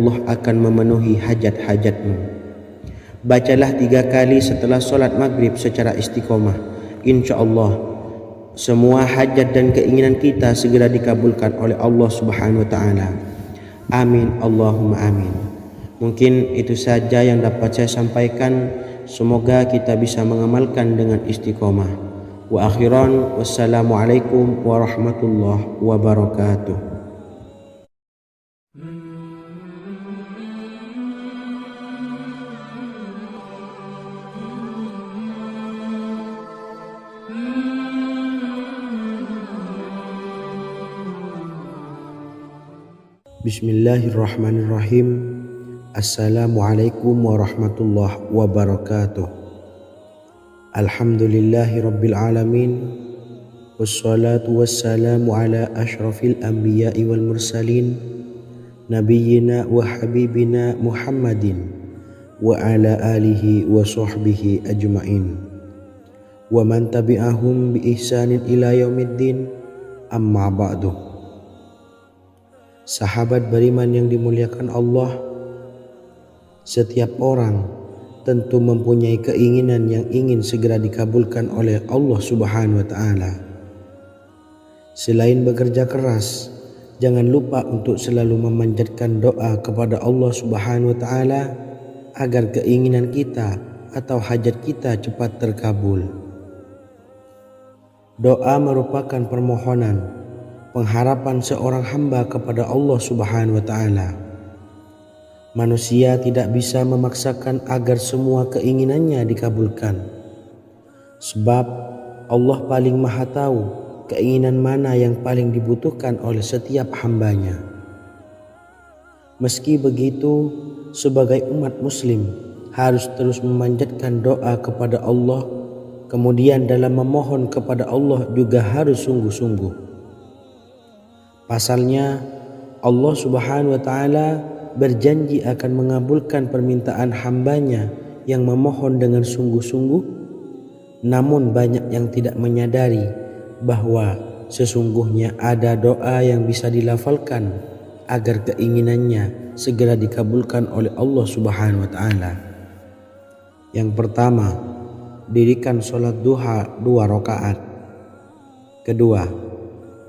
Allah akan memenuhi hajat-hajatmu. Bacalah 3 kali setelah solat maghrib secara istiqomah. Insya Allah semua hajat dan keinginan kita segera dikabulkan oleh Allah Subhanahu wa Ta'ala. Amin Allahumma amin. Mungkin itu saja yang dapat saya sampaikan. Semoga kita bisa mengamalkan dengan istiqomah. Wa akhiran, wassalamualaikum warahmatullahi wabarakatuh. Bismillahirrahmanirrahim. Assalamualaikum warahmatullahi wabarakatuh. Alhamdulillahi rabbil alamin. Wassalatu wassalamu ala ashrafil anbiya'i wal mursalin, nabiyyina wa habibina Muhammadin wa ala alihi wa sahbihi ajma'in wa man tabi'ahum bi ihsanin ila yaumiddin. Amma ba'du. Sahabat beriman yang dimuliakan Allah, setiap orang tentu mempunyai keinginan yang ingin segera dikabulkan oleh Allah Subhanahu wa Ta'ala. Selain bekerja keras, jangan lupa untuk selalu memanjatkan doa kepada Allah Subhanahu wa Ta'ala agar keinginan kita atau hajat kita cepat terkabul. Doa merupakan permohonan, pengharapan seorang hamba kepada Allah Subhanahu wa Ta'ala. Manusia tidak bisa memaksakan agar semua keinginannya dikabulkan, sebab Allah paling maha tahu keinginan mana yang paling dibutuhkan oleh setiap hambanya. Meski begitu, sebagai umat muslim harus terus memanjatkan doa kepada Allah, kemudian dalam memohon kepada Allah juga harus sungguh-sungguh. Pasalnya Allah Subhanahu wa Ta'ala berjanji akan mengabulkan permintaan hambanya yang memohon dengan sungguh-sungguh. Namun banyak yang tidak menyadari bahwa sesungguhnya ada doa yang bisa dilafalkan agar keinginannya segera dikabulkan oleh Allah Subhanahu wa Ta'ala. Yang pertama, dirikan sholat duha 2 rakaat. Kedua,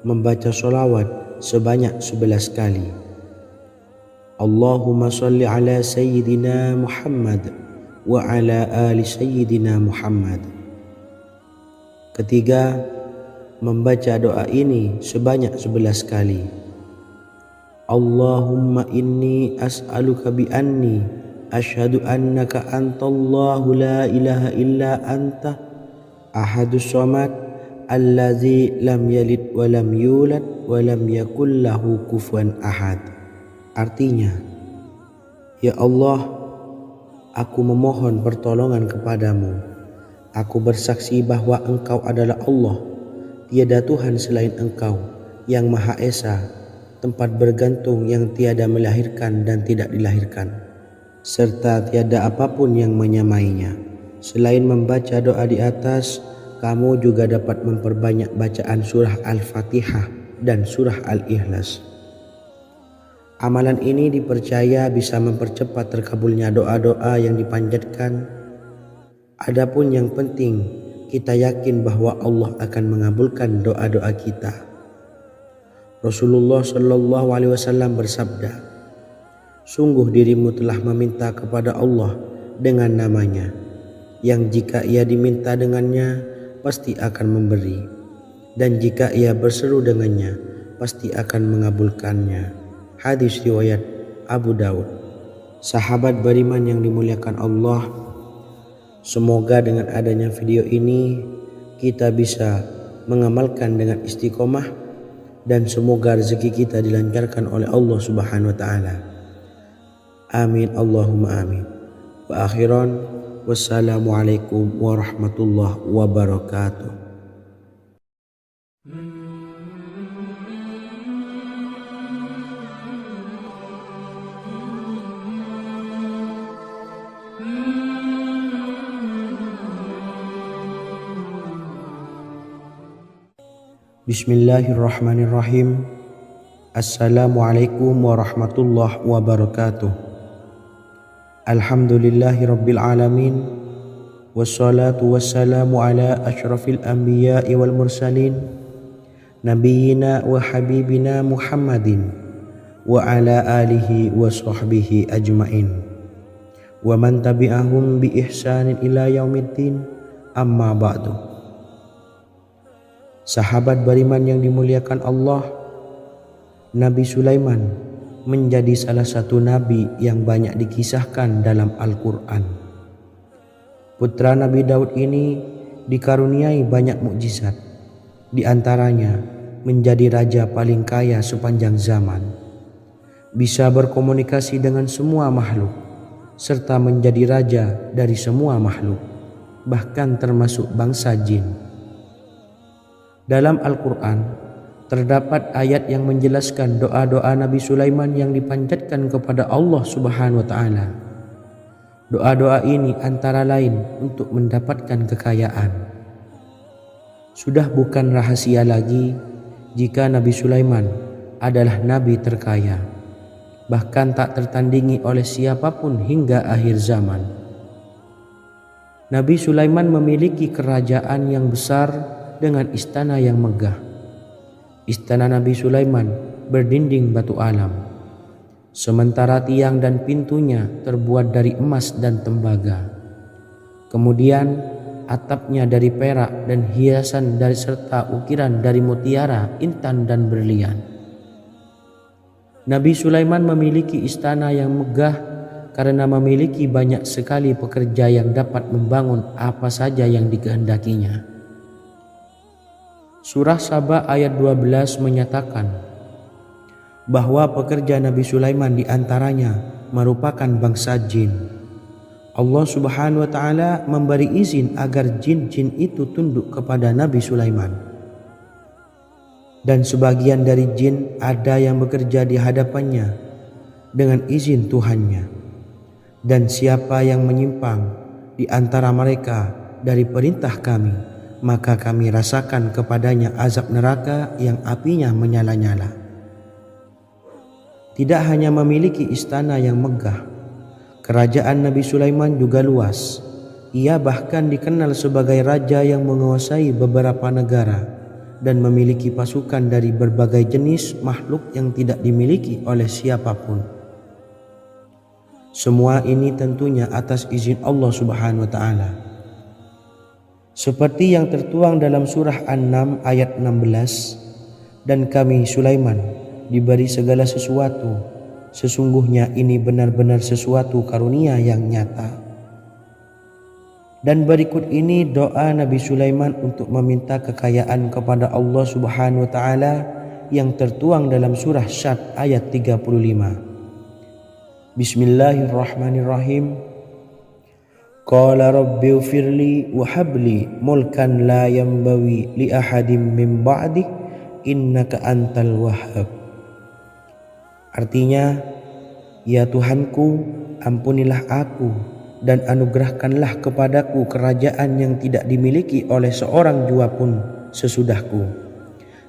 membaca sholawat sebanyak 11 kali. Allahumma salli ala sayyidina Muhammad wa ala ali sayyidina Muhammad. Ketiga, membaca doa ini sebanyak 11 kali. Allahumma inni as'aluka bi anni asyhadu annaka antallahu la ilaha illa anta ahadus samad allazi lam yalid wa lam yulad wa lam yakul lahu kufuwan ahad. Artinya, ya Allah, aku memohon pertolongan kepadamu. Aku bersaksi bahwa Engkau adalah Allah, tiada Tuhan selain Engkau, yang Maha Esa, tempat bergantung yang tiada melahirkan dan tidak dilahirkan, serta tiada apapun yang menyamainya. Selain membaca doa di atas, kamu juga dapat memperbanyak bacaan surah Al-Fatihah dan surah Al-Ikhlas. Amalan ini dipercaya bisa mempercepat terkabulnya doa-doa yang dipanjatkan. Adapun yang penting, kita yakin bahwa Allah akan mengabulkan doa-doa kita. Rasulullah Shallallahu Alaihi Wasallam bersabda, sungguh dirimu telah meminta kepada Allah dengan namanya, yang jika ia diminta dengannya, pasti akan memberi, dan jika ia berseru dengannya, pasti akan mengabulkannya. Hadis riwayat Abu Daud. Sahabat beriman yang dimuliakan Allah, semoga dengan adanya video ini kita bisa mengamalkan dengan istiqomah, dan semoga rezeki kita dilancarkan oleh Allah Subhanahu wa Ta'ala. Amin Allahumma amin. Wa akhiran, wassalamualaikum warahmatullahi wabarakatuh. Bismillahirrahmanirrahim. Assalamualaikum warahmatullahi wabarakatuh. Alhamdulillahi rabbil alamin. Wassalatu wassalamu ala ashrafil anbiya'i wal mursalin, nabiyyina wa habibina Muhammadin wa ala alihi wa sahbihi ajmain, wa man tabi'ahum bi ihsanin ila yaumiddin, amma ba'du. Sahabat beriman yang dimuliakan Allah, Nabi Sulaiman menjadi salah satu nabi yang banyak dikisahkan dalam Al-Quran. Putra Nabi Daud ini dikaruniai banyak mukjizat, di antaranya menjadi raja paling kaya sepanjang zaman, bisa berkomunikasi dengan semua makhluk, serta menjadi raja dari semua makhluk, bahkan termasuk bangsa jin. Dalam Al-Quran terdapat ayat yang menjelaskan doa-doa Nabi Sulaiman yang dipanjatkan kepada Allah Subhanahu wa Ta'ala. Doa-doa ini antara lain untuk mendapatkan kekayaan. Sudah bukan rahasia lagi jika Nabi Sulaiman adalah nabi terkaya, bahkan tak tertandingi oleh siapapun hingga akhir zaman. Nabi Sulaiman memiliki kerajaan yang besar dengan istana yang megah. Istana Nabi Sulaiman berdinding batu alam, sementara tiang dan pintunya terbuat dari emas dan tembaga. Kemudian atapnya dari perak dan hiasan dari serta ukiran dari mutiara, intan dan berlian. Nabi Sulaiman memiliki istana yang megah karena memiliki banyak sekali pekerja yang dapat membangun apa saja yang dikehendakinya. Surah Saba ayat 12 menyatakan bahwa pekerja Nabi Sulaiman diantaranya merupakan bangsa jin. Allah Subhanahu wa Ta'ala memberi izin agar jin-jin itu tunduk kepada Nabi Sulaiman. Dan sebagian dari jin ada yang bekerja di hadapannya dengan izin Tuhannya. Dan siapa yang menyimpang di antara mereka dari perintah kami, maka kami rasakan kepadanya azab neraka yang apinya menyala-nyala. Tidak hanya memiliki istana yang megah, kerajaan Nabi Sulaiman juga luas. Ia bahkan dikenal sebagai raja yang menguasai beberapa negara dan memiliki pasukan dari berbagai jenis makhluk yang tidak dimiliki oleh siapapun. Semua ini tentunya atas izin Allah Subhanahu wa Ta'ala. Seperti yang tertuang dalam surah An-Naml ayat 16, dan kami Sulaiman diberi segala sesuatu, sesungguhnya ini benar-benar sesuatu karunia yang nyata. Dan berikut ini doa Nabi Sulaiman untuk meminta kekayaan kepada Allah Subhanahu wa Ta'ala yang tertuang dalam surah Syad ayat 35. Bismillahirrahmanirrahim. Qala rabbi ufirli wa habli mulkan la yanbawi li ahadim min ba'di innaka antal wahhab. Artinya, ya Tuhanku, ampunilah aku dan anugerahkanlah kepadaku kerajaan yang tidak dimiliki oleh seorang jua pun sesudahku.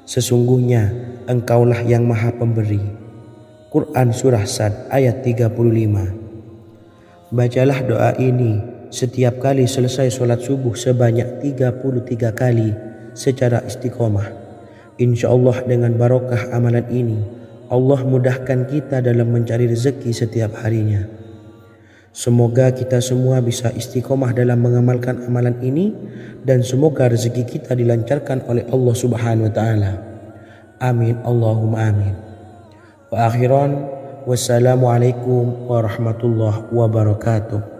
Sesungguhnya Engkaulah yang Maha Pemberi. Quran Surah Sad ayat 35. Bacalah doa ini setiap kali selesai sholat subuh sebanyak 33 kali secara istiqomah. Insya Allah dengan barokah amalan ini, Allah mudahkan kita dalam mencari rezeki setiap harinya. Semoga kita semua bisa istiqomah dalam mengamalkan amalan ini, dan semoga rezeki kita dilancarkan oleh Allah Subhanahu wa Ta'ala. Amin Allahumma amin. Wa akhiran, wassalamualaikum warahmatullahi wabarakatuh.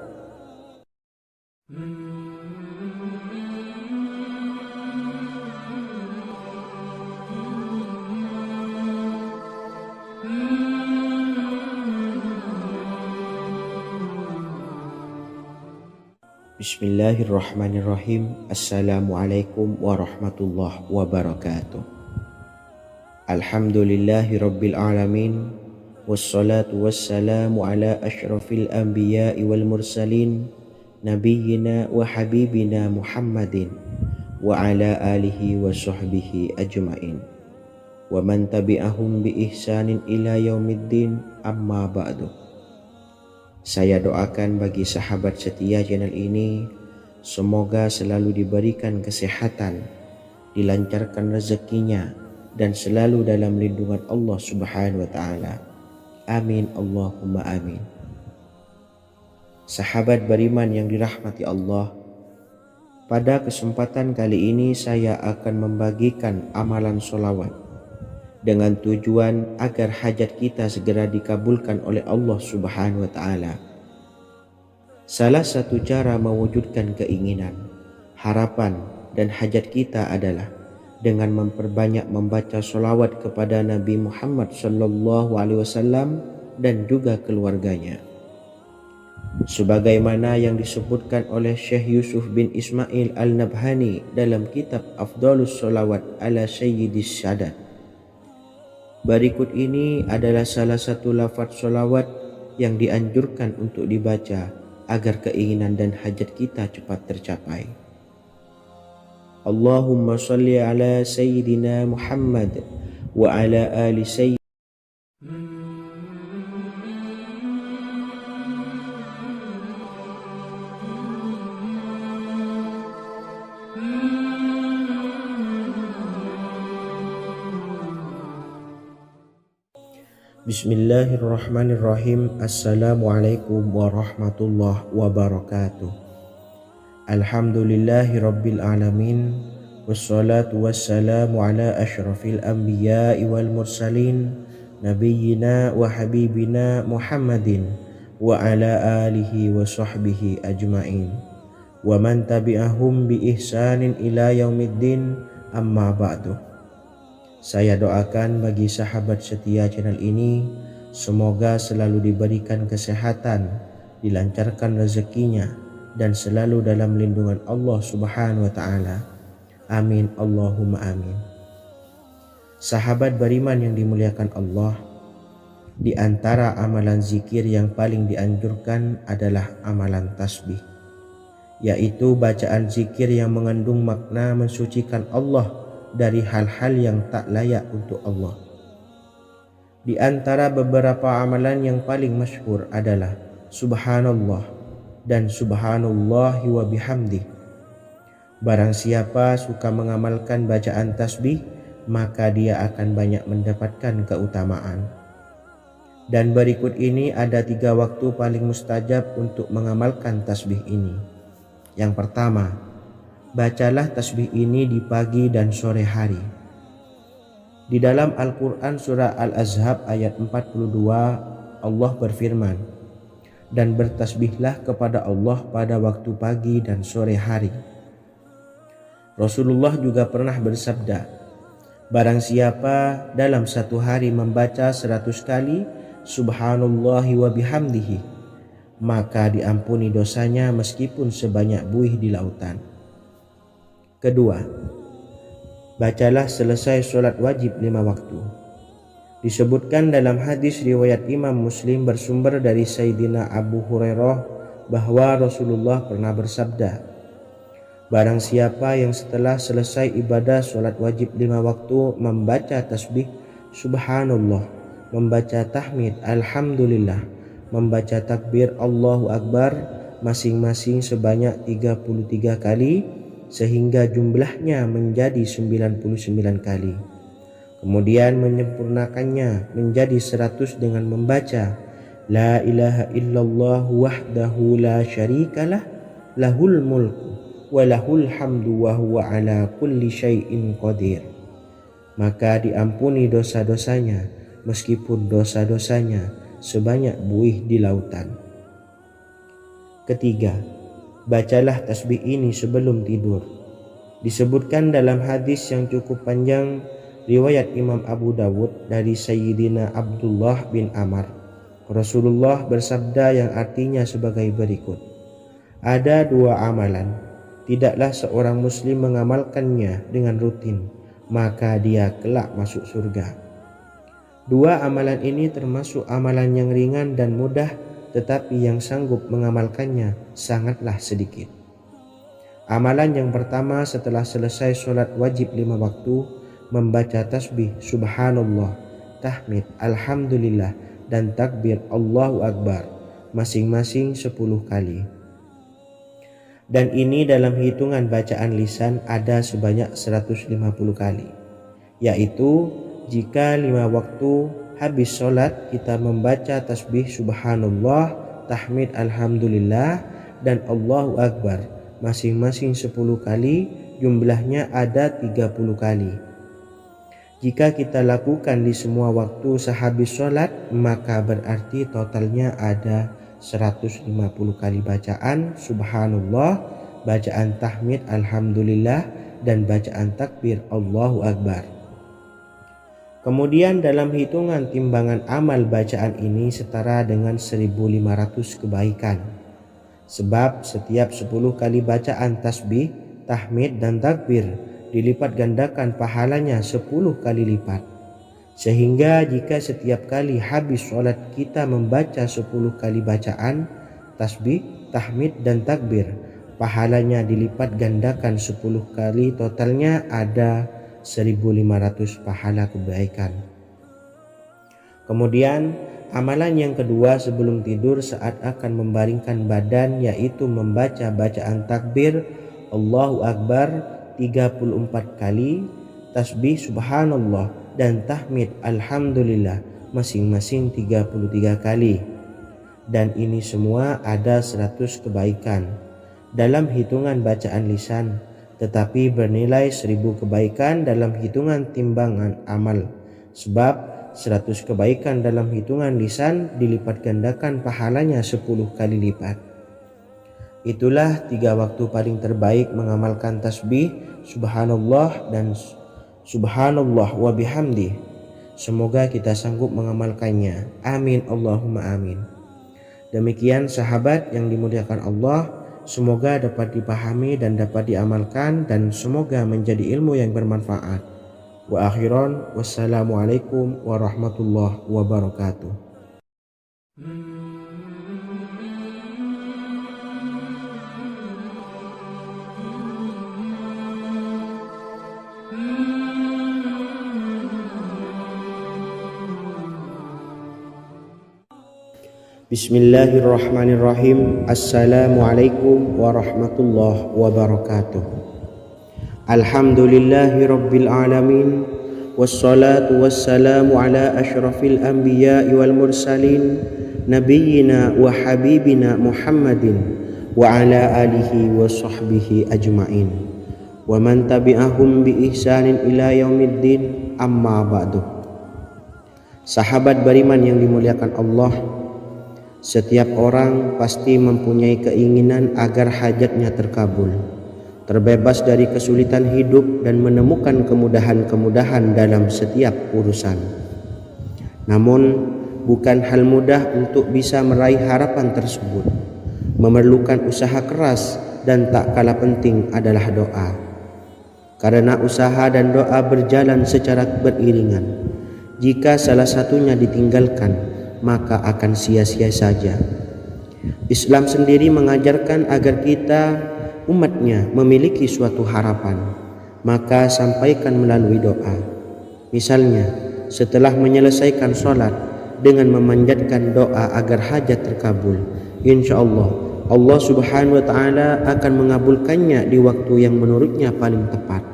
Bismillahirrahmanirrahim. Assalamualaikum warahmatullahi wabarakatuh. Alhamdulillahi rabbil alamin. Wassalatu wassalamu ala ashrafil anbiya'i wal mursalin, nabiyyina wa habibina Muhammadin wa ala alihi wa sahbihi ajmain. wa man tabi'ahum bi ihsanin ila yaumiddin, amma ba'du. Saya doakan bagi sahabat setia channel ini, semoga selalu diberikan kesehatan, dilancarkan rezekinya, dan selalu dalam lindungan Allah Subhanahu wa Ta'ala. Amin Allahumma amin. Sahabat beriman yang dirahmati Allah, pada kesempatan kali ini saya akan membagikan amalan sholawat dengan tujuan agar hajat kita segera dikabulkan oleh Allah Subhanahu wa Ta'ala. Salah satu cara mewujudkan keinginan, harapan, dan hajat kita adalah dengan memperbanyak membaca sholawat kepada Nabi Muhammad SAW dan juga keluarganya. Sebagaimana yang disebutkan oleh Syekh Yusuf bin Ismail Al-Nabhani dalam kitab Afdhalus Sholawat ala Sayyidis Sadat. Berikut ini adalah salah satu lafaz sholawat yang dianjurkan untuk dibaca agar keinginan dan hajat kita cepat tercapai. Allahumma sholli ala Sayyidina Muhammad wa ala ali Sayyidina. Bismillahirrahmanirrahim. Assalamualaikum warahmatullahi wabarakatuh. Alhamdulillahi rabbil alamin, wassalatu wassalamu ala ashrafil anbiya'i wal mursalin, nabiyyina wa habibina Muhammadin wa ala alihi wa sahbihi ajma'in, wa man tabi'ahum bi ihsanin ila yaumiddin, amma ba'du. Saya doakan bagi sahabat setia channel ini, semoga selalu diberikan kesehatan, dilancarkan rezekinya, dan selalu dalam lindungan Allah Subhanahu wa Ta'ala. Amin Allahumma amin. Sahabat beriman yang dimuliakan Allah, di antara amalan zikir yang paling dianjurkan adalah amalan tasbih, yaitu bacaan zikir yang mengandung makna mensucikan Allah dari hal-hal yang tak layak untuk Allah. Di antara beberapa amalan yang paling masyhur adalah Subhanallah dan Subhanallahi wa bihamdih. Barang siapa suka mengamalkan bacaan tasbih, maka dia akan banyak mendapatkan keutamaan. Dan berikut ini ada 3 waktu paling mustajab untuk mengamalkan tasbih ini. Yang pertama, bacalah tasbih ini di pagi dan sore hari. Di dalam Al-Quran surah Al-Ahzab ayat 42, Allah berfirman, dan bertasbihlah kepada Allah pada waktu pagi dan sore hari. Rasulullah juga pernah bersabda, barang siapa dalam satu hari membaca 100 kali Subhanallahi wa bihamdihi, maka diampuni dosanya meskipun sebanyak buih di lautan. Kedua, bacalah selesai sholat wajib 5 waktu. Disebutkan dalam hadis riwayat Imam Muslim bersumber dari Sayyidina Abu Hurairah bahwa Rasulullah pernah bersabda, barang siapa yang setelah selesai ibadah sholat wajib 5 waktu membaca tasbih Subhanallah, membaca tahmid Alhamdulillah, membaca takbir Allahu Akbar masing-masing sebanyak 33 kali, sehingga jumlahnya menjadi 99 kali. Kemudian menyempurnakannya menjadi 100 dengan membaca La ilaha illallah wahdahu la syarikalah, lahul mulku wa lahul hamdu wa huwa ala kulli syai'in qadir. Maka diampuni dosa-dosanya meskipun dosa-dosanya sebanyak buih di lautan. Ketiga, bacalah tasbih ini sebelum tidur. Disebutkan dalam hadis yang cukup panjang riwayat Imam Abu Dawud dari Sayyidina Abdullah bin Amr, Rasulullah bersabda yang artinya sebagai berikut, ada 2 amalan, tidaklah seorang muslim mengamalkannya dengan rutin, maka dia kelak masuk surga. 2 amalan ini termasuk amalan yang ringan dan mudah, tetapi yang sanggup mengamalkannya sangatlah sedikit. Amalan yang pertama, setelah selesai sholat wajib 5 waktu, membaca tasbih subhanallah, tahmid, alhamdulillah, dan takbir Allahu Akbar masing-masing 10 kali. Dan ini dalam hitungan bacaan lisan ada sebanyak 150 kali, yaitu jika 5 waktu habis sholat kita membaca tasbih subhanallah, tahmid, alhamdulillah, dan Allahu Akbar masing-masing 10 kali, jumlahnya ada 30 kali. Jika kita lakukan di semua waktu sehabis sholat, maka berarti totalnya ada 150 kali bacaan subhanallah, bacaan tahmid alhamdulillah, dan bacaan takbir Allahu Akbar. Kemudian dalam hitungan timbangan amal bacaan ini setara dengan 1500 kebaikan. Sebab setiap 10 kali bacaan tasbih, tahmid, dan takbir dilipat gandakan pahalanya 10 kali lipat. Sehingga jika setiap kali habis sholat kita membaca 10 kali bacaan tasbih, tahmid, dan takbir, pahalanya dilipat gandakan 10 kali, totalnya ada 1500 pahala kebaikan. Kemudian amalan yang kedua sebelum tidur saat akan membaringkan badan, yaitu membaca bacaan takbir Allahu Akbar 34 kali, tasbih subhanallah, dan tahmid alhamdulillah masing-masing 33 kali. Dan ini semua ada 100 kebaikan dalam hitungan bacaan lisan, tetapi bernilai 1000 kebaikan dalam hitungan timbangan amal. Sebab 100 kebaikan dalam hitungan lisan dilipat gandakan pahalanya 10 kali lipat. Itulah 3 waktu paling terbaik mengamalkan tasbih subhanallah dan subhanallah wa bihamdi. Semoga kita sanggup mengamalkannya. Amin Allahumma amin. Demikian sahabat yang dimuliakan Allah, semoga dapat dipahami dan dapat diamalkan, dan semoga menjadi ilmu yang bermanfaat. Wa akhiran, wassalamualaikum warahmatullahi wabarakatuh. Bismillahirrahmanirrahim. Assalamualaikum warahmatullahi wabarakatuh. Alhamdulillahi rabbil alamin, wassalatu wassalamu ala ashrafil anbiya'i wal mursalin, nabiyyina wa habibina Muhammadin wa ala alihi wa sahbihi ajma'in, wa man tabi'ahum bi ihsanin ila yaumiddin, amma ba'du. Sahabat beriman yang dimuliakan Allah, setiap orang pasti mempunyai keinginan agar hajatnya terkabul, terbebas dari kesulitan hidup, dan menemukan kemudahan-kemudahan dalam setiap urusan. Namun, bukan hal mudah untuk bisa meraih harapan tersebut. Memerlukan usaha keras, dan tak kalah penting adalah doa. Karena usaha dan doa berjalan secara beriringan. Jika salah satunya ditinggalkan, maka akan sia-sia saja. Islam sendiri mengajarkan agar kita umatnya memiliki suatu harapan, maka sampaikan melalui doa. Misalnya, setelah menyelesaikan sholat dengan memanjatkan doa agar hajat terkabul, insya Allah subhanahu wa ta'ala akan mengabulkannya di waktu yang menurutnya paling tepat.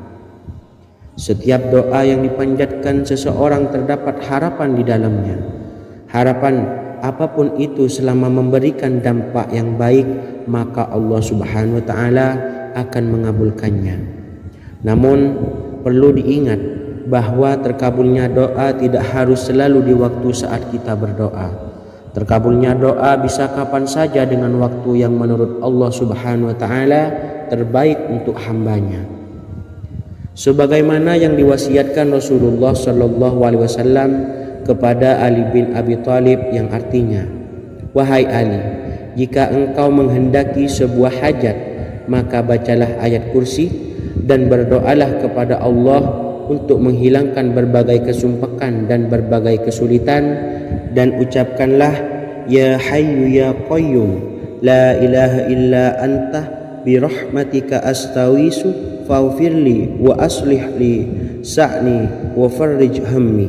Setiap doa yang dipanjatkan seseorang terdapat harapan di dalamnya. Harapan apapun itu selama memberikan dampak yang baik, maka Allah subhanahu wa ta'ala akan mengabulkannya. Namun perlu diingat bahwa terkabulnya doa tidak harus selalu di waktu saat kita berdoa. Terkabulnya doa bisa kapan saja dengan waktu yang menurut Allah subhanahu wa ta'ala terbaik untuk hambanya. Sebagaimana yang diwasiatkan Rasulullah sallallahu alaihi wasallam kepada Ali bin Abi Thalib, yang artinya, wahai Ali, jika engkau menghendaki sebuah hajat, maka bacalah ayat kursi dan berdoalah kepada Allah untuk menghilangkan berbagai kesumpakan dan berbagai kesulitan, dan ucapkanlah, ya hayyu ya qayyum la ilaha illa anta birahmatika astawisu faghfirli wa aslih li sa'ni wa farrij hammi.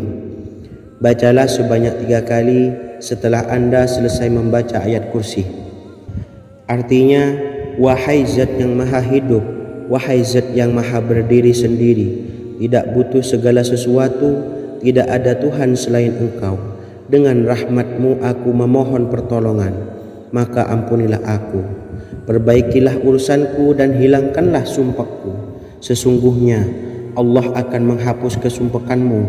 Bacalah sebanyak 3 kali setelah Anda selesai membaca ayat kursi. Artinya, wahai zat yang maha hidup, wahai zat yang maha berdiri sendiri, tidak butuh segala sesuatu, tidak ada Tuhan selain Engkau. Dengan rahmat-Mu aku memohon pertolongan, maka ampunilah aku. Perbaikilah urusanku dan hilangkanlah sumpahku. Sesungguhnya Allah akan menghapus kesumpahanmu,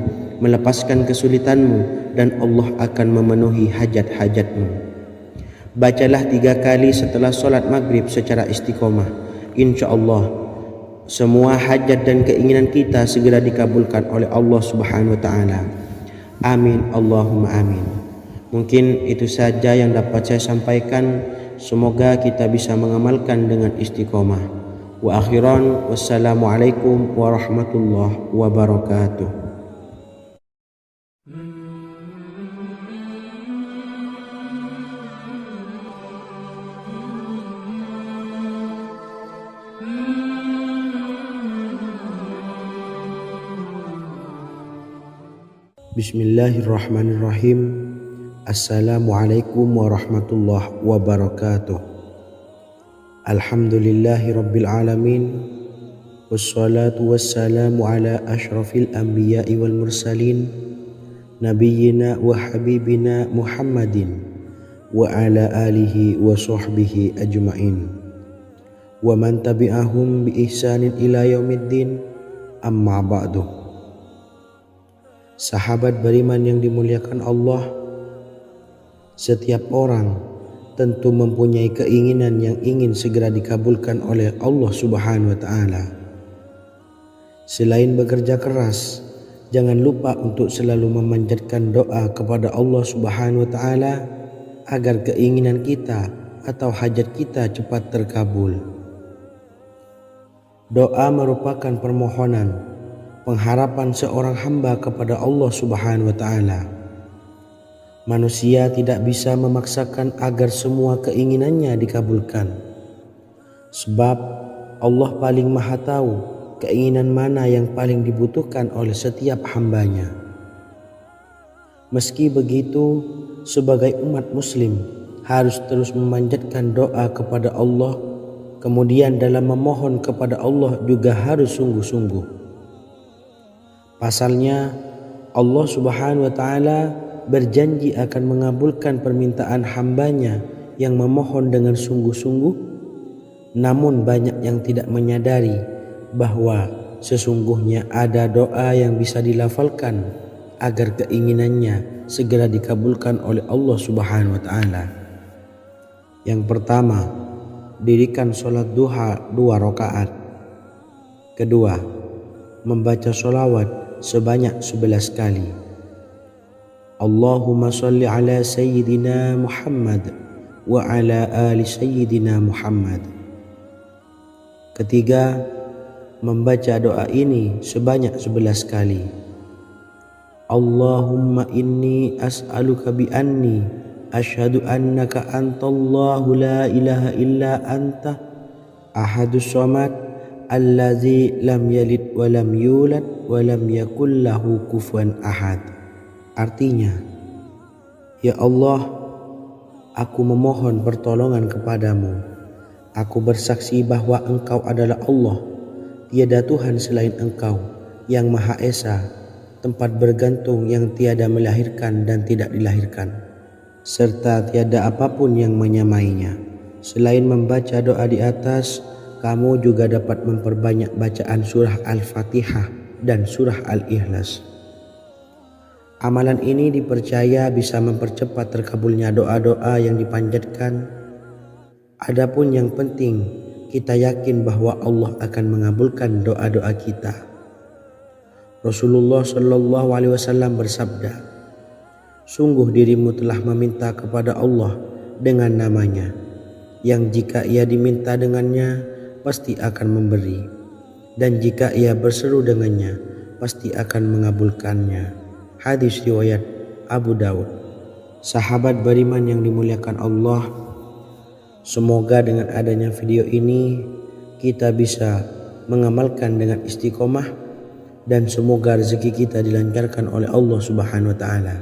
melepaskan kesulitanmu, dan Allah akan memenuhi hajat-hajatmu. Bacalah 3 kali setelah solat maghrib secara istiqomah. Insya Allah semua hajat dan keinginan kita segera dikabulkan oleh Allah Subhanahu wa Ta'ala. Amin Allahumma amin. Mungkin itu saja yang dapat saya sampaikan. Semoga kita bisa mengamalkan dengan istiqomah. Wa akhiran, wassalamualaikum warahmatullahi wabarakatuh. Bismillahirrahmanirrahim. Assalamualaikum warahmatullahi wabarakatuh. Alhamdulillahi rabbil alamin. Wassalatu wassalamu ala ashrafil anbiya'i wal mursalin, nabiyyina wa habibina Muhammadin wa ala alihi wa sahbihi ajma'in wa man tabi'ahum bi ihsanin ila yaumiddin. Amma ba'du. Sahabat beriman yang dimuliakan Allah, setiap orang tentu mempunyai keinginan yang ingin segera dikabulkan oleh Allah Subhanahu wa Ta'ala. Selain bekerja keras, jangan lupa untuk selalu memanjatkan doa kepada Allah Subhanahu wa Ta'ala agar keinginan kita atau hajat kita cepat terkabul. Doa merupakan permohonan, pengharapan seorang hamba kepada Allah Subhanahu wa Ta'ala. Manusia tidak bisa memaksakan agar semua keinginannya dikabulkan, sebab Allah paling maha tahu keinginan mana yang paling dibutuhkan oleh setiap hambanya. Meski begitu, sebagai umat muslim harus terus memanjatkan doa kepada Allah, kemudian dalam memohon kepada Allah juga harus sungguh-sungguh. Pasalnya Allah Subhanahu wa Ta'ala berjanji akan mengabulkan permintaan hambanya yang memohon dengan sungguh-sungguh. Namun banyak yang tidak menyadari bahwa sesungguhnya ada doa yang bisa dilafalkan agar keinginannya segera dikabulkan oleh Allah Subhanahu wa Ta'ala. Yang pertama, dirikan sholat duha 2 rakaat. Kedua, membaca sholawat sebanyak 11 kali. Allahumma salli ala Sayyidina Muhammad wa ala ali Sayyidina Muhammad. Ketiga, membaca doa ini sebanyak 11 kali. Allahumma inni as'aluka bi anni asyhadu annaka antallahu la ilaha illa anta ahadus somad allazi lam yalid wa lam yulad wa lam yakul lahu kufuwan ahad. Artinya, ya Allah, aku memohon pertolongan kepadamu. Aku bersaksi bahwa Engkau adalah Allah, tiada Tuhan selain Engkau, yang Maha Esa, tempat bergantung yang tiada melahirkan dan tidak dilahirkan, serta tiada apapun yang menyamainya. Selain membaca doa di atas, kamu juga dapat memperbanyak bacaan surah Al-Fatihah dan surah Al-Ikhlas. Amalan ini dipercaya bisa mempercepat terkabulnya doa-doa yang dipanjatkan. Adapun yang penting, kita yakin bahwa Allah akan mengabulkan doa-doa kita. Rasulullah Shallallahu Alaihi Wasallam bersabda, sungguh dirimu telah meminta kepada Allah dengan namanya, yang jika ia diminta dengannya, pasti akan memberi, dan jika ia berseru dengannya, pasti akan mengabulkannya. Hadis riwayat Abu Daud. Sahabat beriman yang dimuliakan Allah, semoga dengan adanya video ini kita bisa mengamalkan dengan istiqomah, dan semoga rezeki kita dilancarkan oleh Allah Subhanahu wa taala.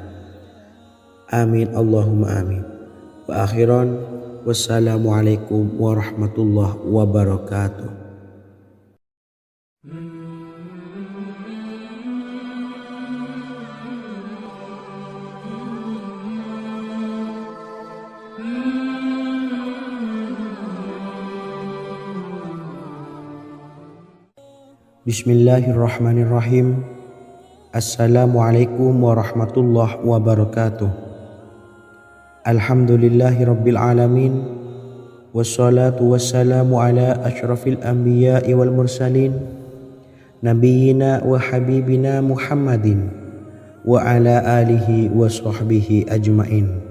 Amin Allahumma amin. Wa akhiran, wassalamualaikum warahmatullahi wabarakatuh. Bismillahirrahmanirrahim. Assalamualaikum warahmatullahi wabarakatuh. Alhamdulillahi rabbil alamin. Wassalatu wassalamu ala asyrafil anbiya'i wal mursalin, nabiyyina wa habibina Muhammadin wa ala alihi wa sahbihi ajmain,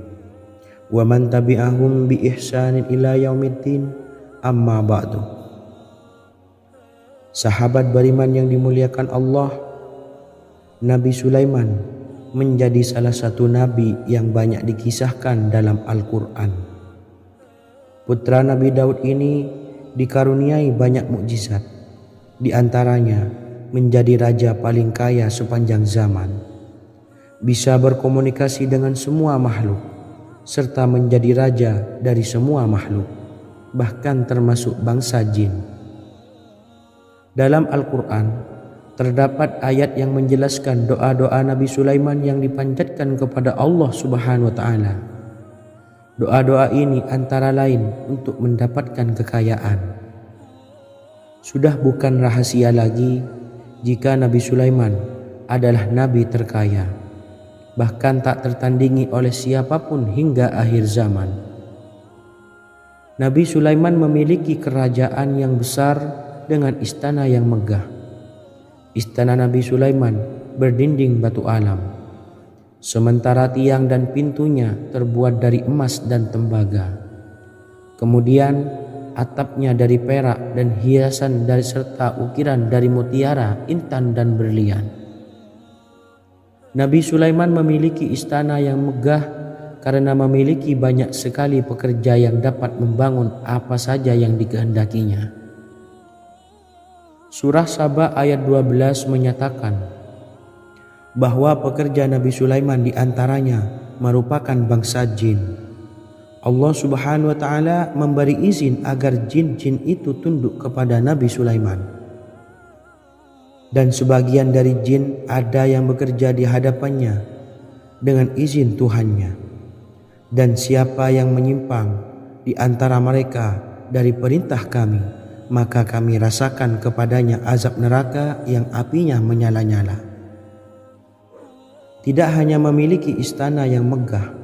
wa man tabi'ahum bi ihsanin ila yaumiddin, amma ba'du. Sahabat beriman yang dimuliakan Allah, Nabi Sulaiman menjadi salah satu nabi yang banyak dikisahkan dalam Al-Quran. Putra Nabi Daud ini dikaruniai banyak mukjizat, di antaranya menjadi raja paling kaya sepanjang zaman, bisa berkomunikasi dengan semua makhluk, serta menjadi raja dari semua makhluk, bahkan termasuk bangsa jin. Dalam Al-Quran terdapat ayat yang menjelaskan doa-doa Nabi Sulaiman yang dipanjatkan kepada Allah Subhanahu wa taala. Doa-doa ini antara lain untuk mendapatkan kekayaan. Sudah bukan rahasia lagi jika Nabi Sulaiman adalah nabi terkaya, bahkan tak tertandingi oleh siapapun hingga akhir zaman. Nabi Sulaiman memiliki kerajaan yang besar dengan istana yang megah. Istana Nabi Sulaiman berdinding batu alam, sementara tiang dan pintunya terbuat dari emas dan tembaga. Kemudian atapnya dari perak dan hiasan dari serta ukiran dari mutiara, intan dan berlian. Nabi Sulaiman memiliki istana yang megah karena memiliki banyak sekali pekerja yang dapat membangun apa saja yang dikehendakinya. Surah Saba ayat 12 menyatakan bahwa pekerja Nabi Sulaiman diantaranya merupakan bangsa jin. Allah Subhanahu wa taala memberi izin agar jin-jin itu tunduk kepada Nabi Sulaiman. Dan sebagian dari jin ada yang bekerja di hadapannya dengan izin Tuhannya. Dan siapa yang menyimpang di antara mereka dari perintah kami, maka kami rasakan kepadanya azab neraka yang apinya menyala-nyala. Tidak hanya memiliki istana yang megah,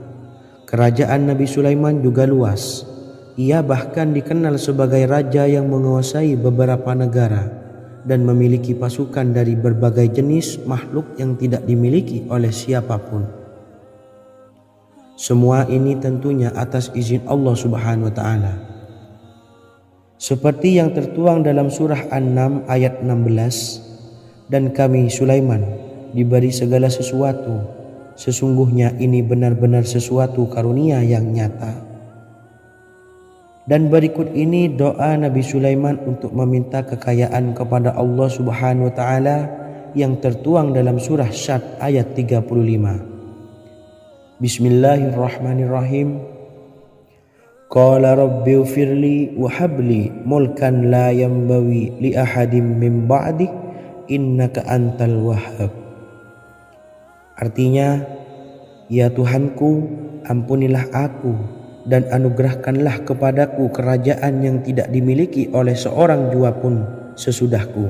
kerajaan Nabi Sulaiman juga luas. Ia bahkan dikenal sebagai raja yang menguasai beberapa negara dan memiliki pasukan dari berbagai jenis makhluk yang tidak dimiliki oleh siapapun. Semua ini tentunya atas izin Allah Subhanahu wa taala. Seperti yang tertuang dalam surah An-Naml ayat 16, dan kami Sulaiman diberi segala sesuatu, sesungguhnya ini benar-benar sesuatu karunia yang nyata. Dan berikut ini doa Nabi Sulaiman untuk meminta kekayaan kepada Allah Subhanahu wa taala yang tertuang dalam surah Syad ayat 35. Bismillahirrahmanirrahim. Qala rabbi ufirli wa habli mulkan la yanbawi li ahadim min ba'di innaka antal wahhab. Artinya, ya Tuhanku, ampunilah aku dan anugerahkanlah kepadaku kerajaan yang tidak dimiliki oleh seorang jua pun sesudahku.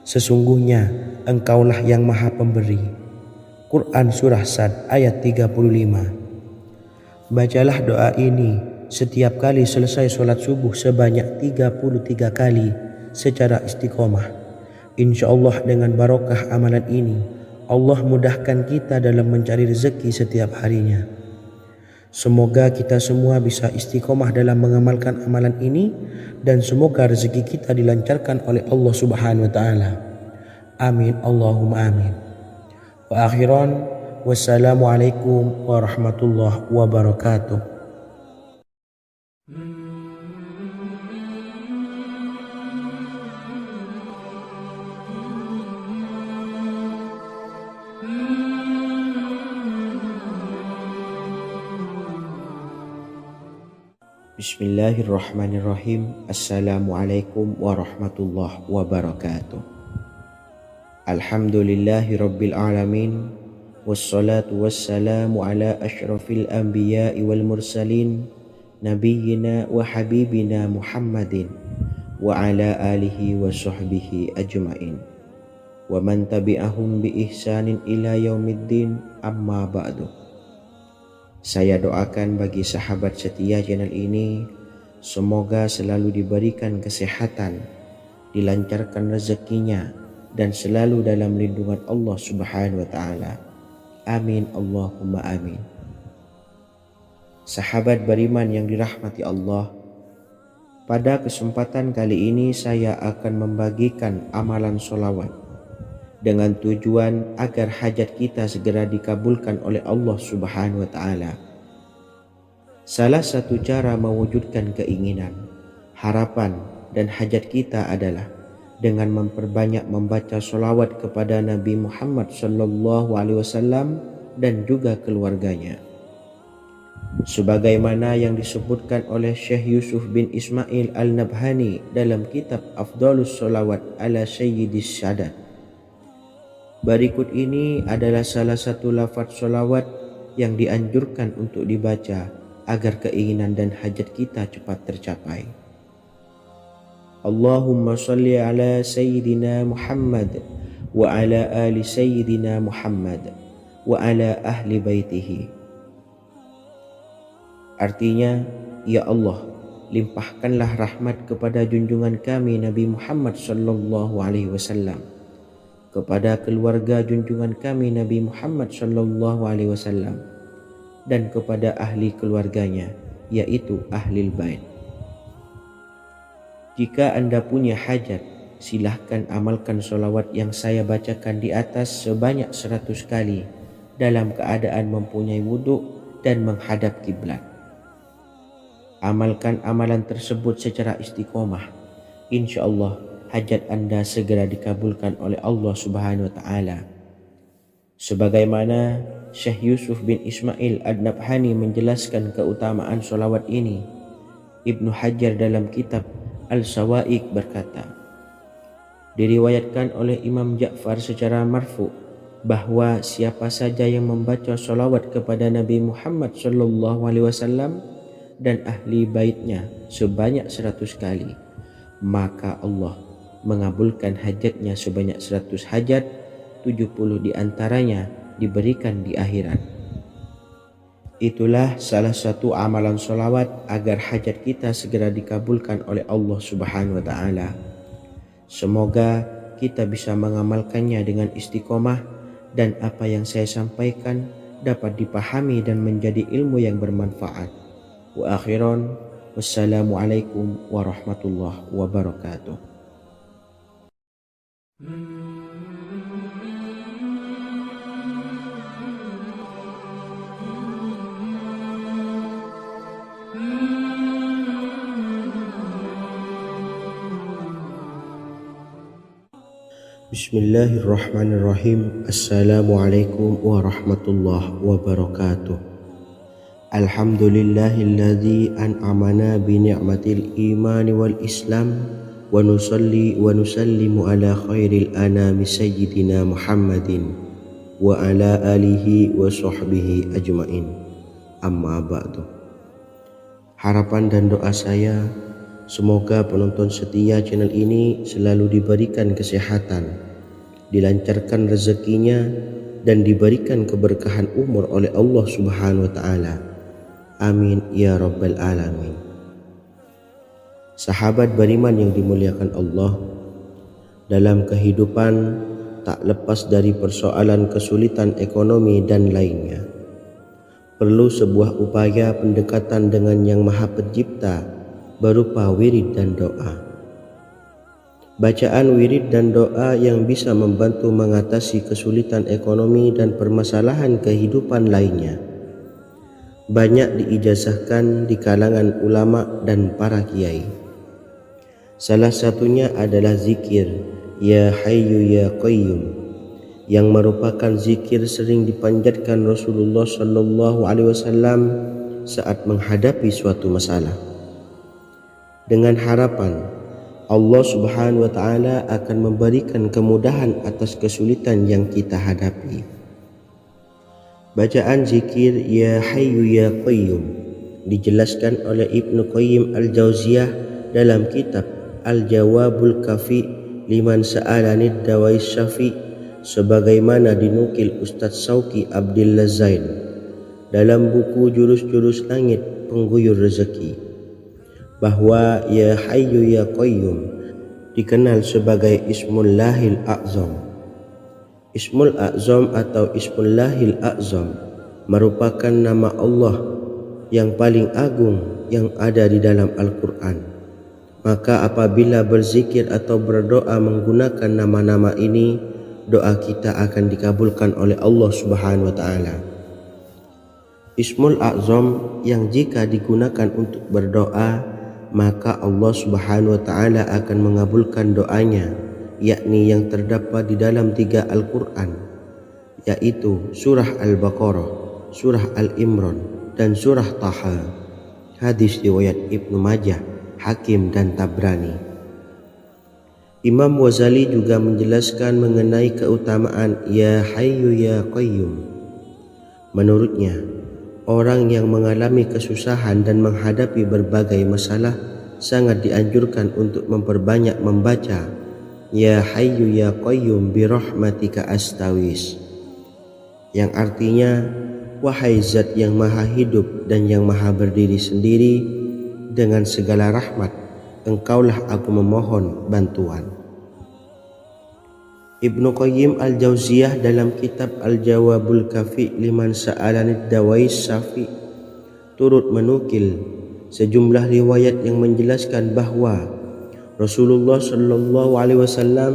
Sesungguhnya Engkaulah yang Maha Pemberi. Quran Surah Sad ayat 35. Bacalah doa ini setiap kali selesai sholat subuh sebanyak 33 kali secara istiqomah. Insya Allah dengan barokah amalan ini, Allah mudahkan kita dalam mencari rezeki setiap harinya. Semoga kita semua bisa istiqomah dalam mengamalkan amalan ini, dan semoga rezeki kita dilancarkan oleh Allah Subhanahu wa taala. Amin Allahumma amin. Wa akhiran, wassalamualaikum warahmatullahi wabarakatuh. Bismillahirrahmanirrahim. Assalamualaikum warahmatullahi wabarakatuh. Alhamdulillahi rabbil alamin. Wassalatu wassalamu ala ashrafil anbiya'i wal mursalin, nabiyyina wa habibina Muhammadin wa ala alihi wa sahbihi ajma'in wa man tabi'ahum bi ihsanin ila yaumiddin, amma ba'du. Saya doakan bagi sahabat setia channel ini, semoga selalu diberikan kesehatan, dilancarkan rezekinya, dan selalu dalam lindungan Allah Subhanahu wa Ta'ala. Amin Allahumma amin. Sahabat beriman yang dirahmati Allah, pada kesempatan kali ini saya akan membagikan amalan sholawat dengan tujuan agar hajat kita segera dikabulkan oleh Allah Subhanahu wa Ta'ala. Salah satu cara mewujudkan keinginan, harapan, dan hajat kita adalah dengan memperbanyak membaca sholawat kepada Nabi Muhammad SAW dan juga keluarganya. Sebagaimana yang disebutkan oleh Syekh Yusuf bin Ismail Al-Nabhani dalam kitab Afdhalus Sholawat ala Sayyidis Sadat. Berikut ini adalah salah satu lafaz sholawat yang dianjurkan untuk dibaca agar keinginan dan hajat kita cepat tercapai. Allahumma salli ala Sayyidina Muhammad wa ala ali Sayyidina Muhammad wa ala ahli baitihi. Artinya, ya Allah, limpahkanlah rahmat kepada junjungan kami Nabi Muhammad SAW, kepada keluarga junjungan kami Nabi Muhammad SAW, dan kepada ahli keluarganya, yaitu ahlil bait. Jika Anda punya hajat, silahkan amalkan sholawat yang saya bacakan di atas sebanyak 100 kali dalam keadaan mempunyai wudhu dan menghadap kiblat. Amalkan amalan tersebut secara istiqomah. Insya Allah hajat Anda segera dikabulkan oleh Allah Subhanahu wa Ta'ala. Sebagaimana Syekh Yusuf bin Ismail Ad-Nabhani menjelaskan keutamaan sholawat ini, Ibnu Hajar dalam kitab Al-Sawa'iq berkata, diriwayatkan oleh Imam Ja'far secara marfu bahwa siapa saja yang membaca sholawat kepada Nabi Muhammad SAW dan ahli baitnya sebanyak 100 kali, maka Allah mengabulkan hajatnya sebanyak 100 hajat, 70 diantaranya diberikan di akhirat. Itulah salah satu amalan sholawat agar hajat kita segera dikabulkan oleh Allah Subhanahu wa Ta'ala. Semoga kita bisa mengamalkannya dengan istiqomah dan apa yang saya sampaikan dapat dipahami dan menjadi ilmu yang bermanfaat. Wa akhiran, wassalamualaikum warahmatullahi wabarakatuh. Bismillahirrahmanirrahim. Assalamualaikum warahmatullahi wabarakatuh. Alhamdulillahilladzi an'amana bi ni'matil imani wal islam wa nusalli wa nusallimu ala khairil anami sayyidina Muhammadin wa ala alihi wa sahbihi ajma'in, amma ba'du. Harapan dan doa saya, semoga penonton setia channel ini selalu diberikan kesehatan, dilancarkan rezekinya, dan diberikan keberkahan umur oleh Allah Subhanahu wa Ta'ala. Amin ya rabbal alamin. Sahabat beriman yang dimuliakan Allah, dalam kehidupan tak lepas dari persoalan kesulitan ekonomi dan lainnya. Perlu sebuah upaya pendekatan dengan Yang Maha Pencipta berupa wirid dan doa. Bacaan wirid dan doa yang bisa membantu mengatasi kesulitan ekonomi dan permasalahan kehidupan lainnya banyak diijazahkan di kalangan ulama dan para kiai. Salah satunya adalah zikir Ya Hayyu Ya Qayyum, yang merupakan zikir sering dipanjatkan Rasulullah SAW saat menghadapi suatu masalah. dengan harapan Allah Subhanahu wa taala akan memberikan kemudahan atas kesulitan yang kita hadapi. Bacaan zikir Ya Hayyu Ya Qayyum dijelaskan oleh Ibnu Qayyim Al-Jauziyah dalam kitab Al-Jawabul Kafi liman sa'alanid dawais syafi, sebagaimana dinukil Ustadz Sauki Abdillah Zain dalam buku Jurus-Jurus Langit Pengguyur Rezeki, bahwa Ya Hayyu Ya Qayyum dikenal sebagai Ismullahil A'zam. Ismul A'zam atau Ismullahil A'zam merupakan nama Allah yang paling agung yang ada di dalam Al-Quran. Maka apabila berzikir atau berdoa menggunakan nama-nama ini, doa kita akan dikabulkan oleh Allah Subhanahu wa taala. Ismul A'zam yang jika digunakan untuk berdoa, maka Allah Subhanahu wa taala akan mengabulkan doanya, yakni yang terdapat di dalam 3 Al-Quran, yaitu surah Al-Baqarah, surah Al-Imran, dan surah Taha. Hadis riwayat Ibnu Majah, Hakim, dan Tabrani. Imam Ghazali juga menjelaskan mengenai keutamaan Ya Hayyu Ya Qayyum. Menurutnya, orang yang mengalami kesusahan dan menghadapi berbagai masalah sangat dianjurkan untuk memperbanyak membaca Ya Hayyu Ya Qayyum bi rahmatika astawis, yang artinya wahai zat yang maha hidup dan yang maha berdiri sendiri, dengan segala rahmat engkaulah aku memohon bantuan. Ibnu Qayyim Al-Jauziyah dalam kitab Al-Jawabul Kafi liman sa'alanid dawais syafi turut menukil sejumlah riwayat yang menjelaskan bahwa Rasulullah Shallallahu Alaihi Wasallam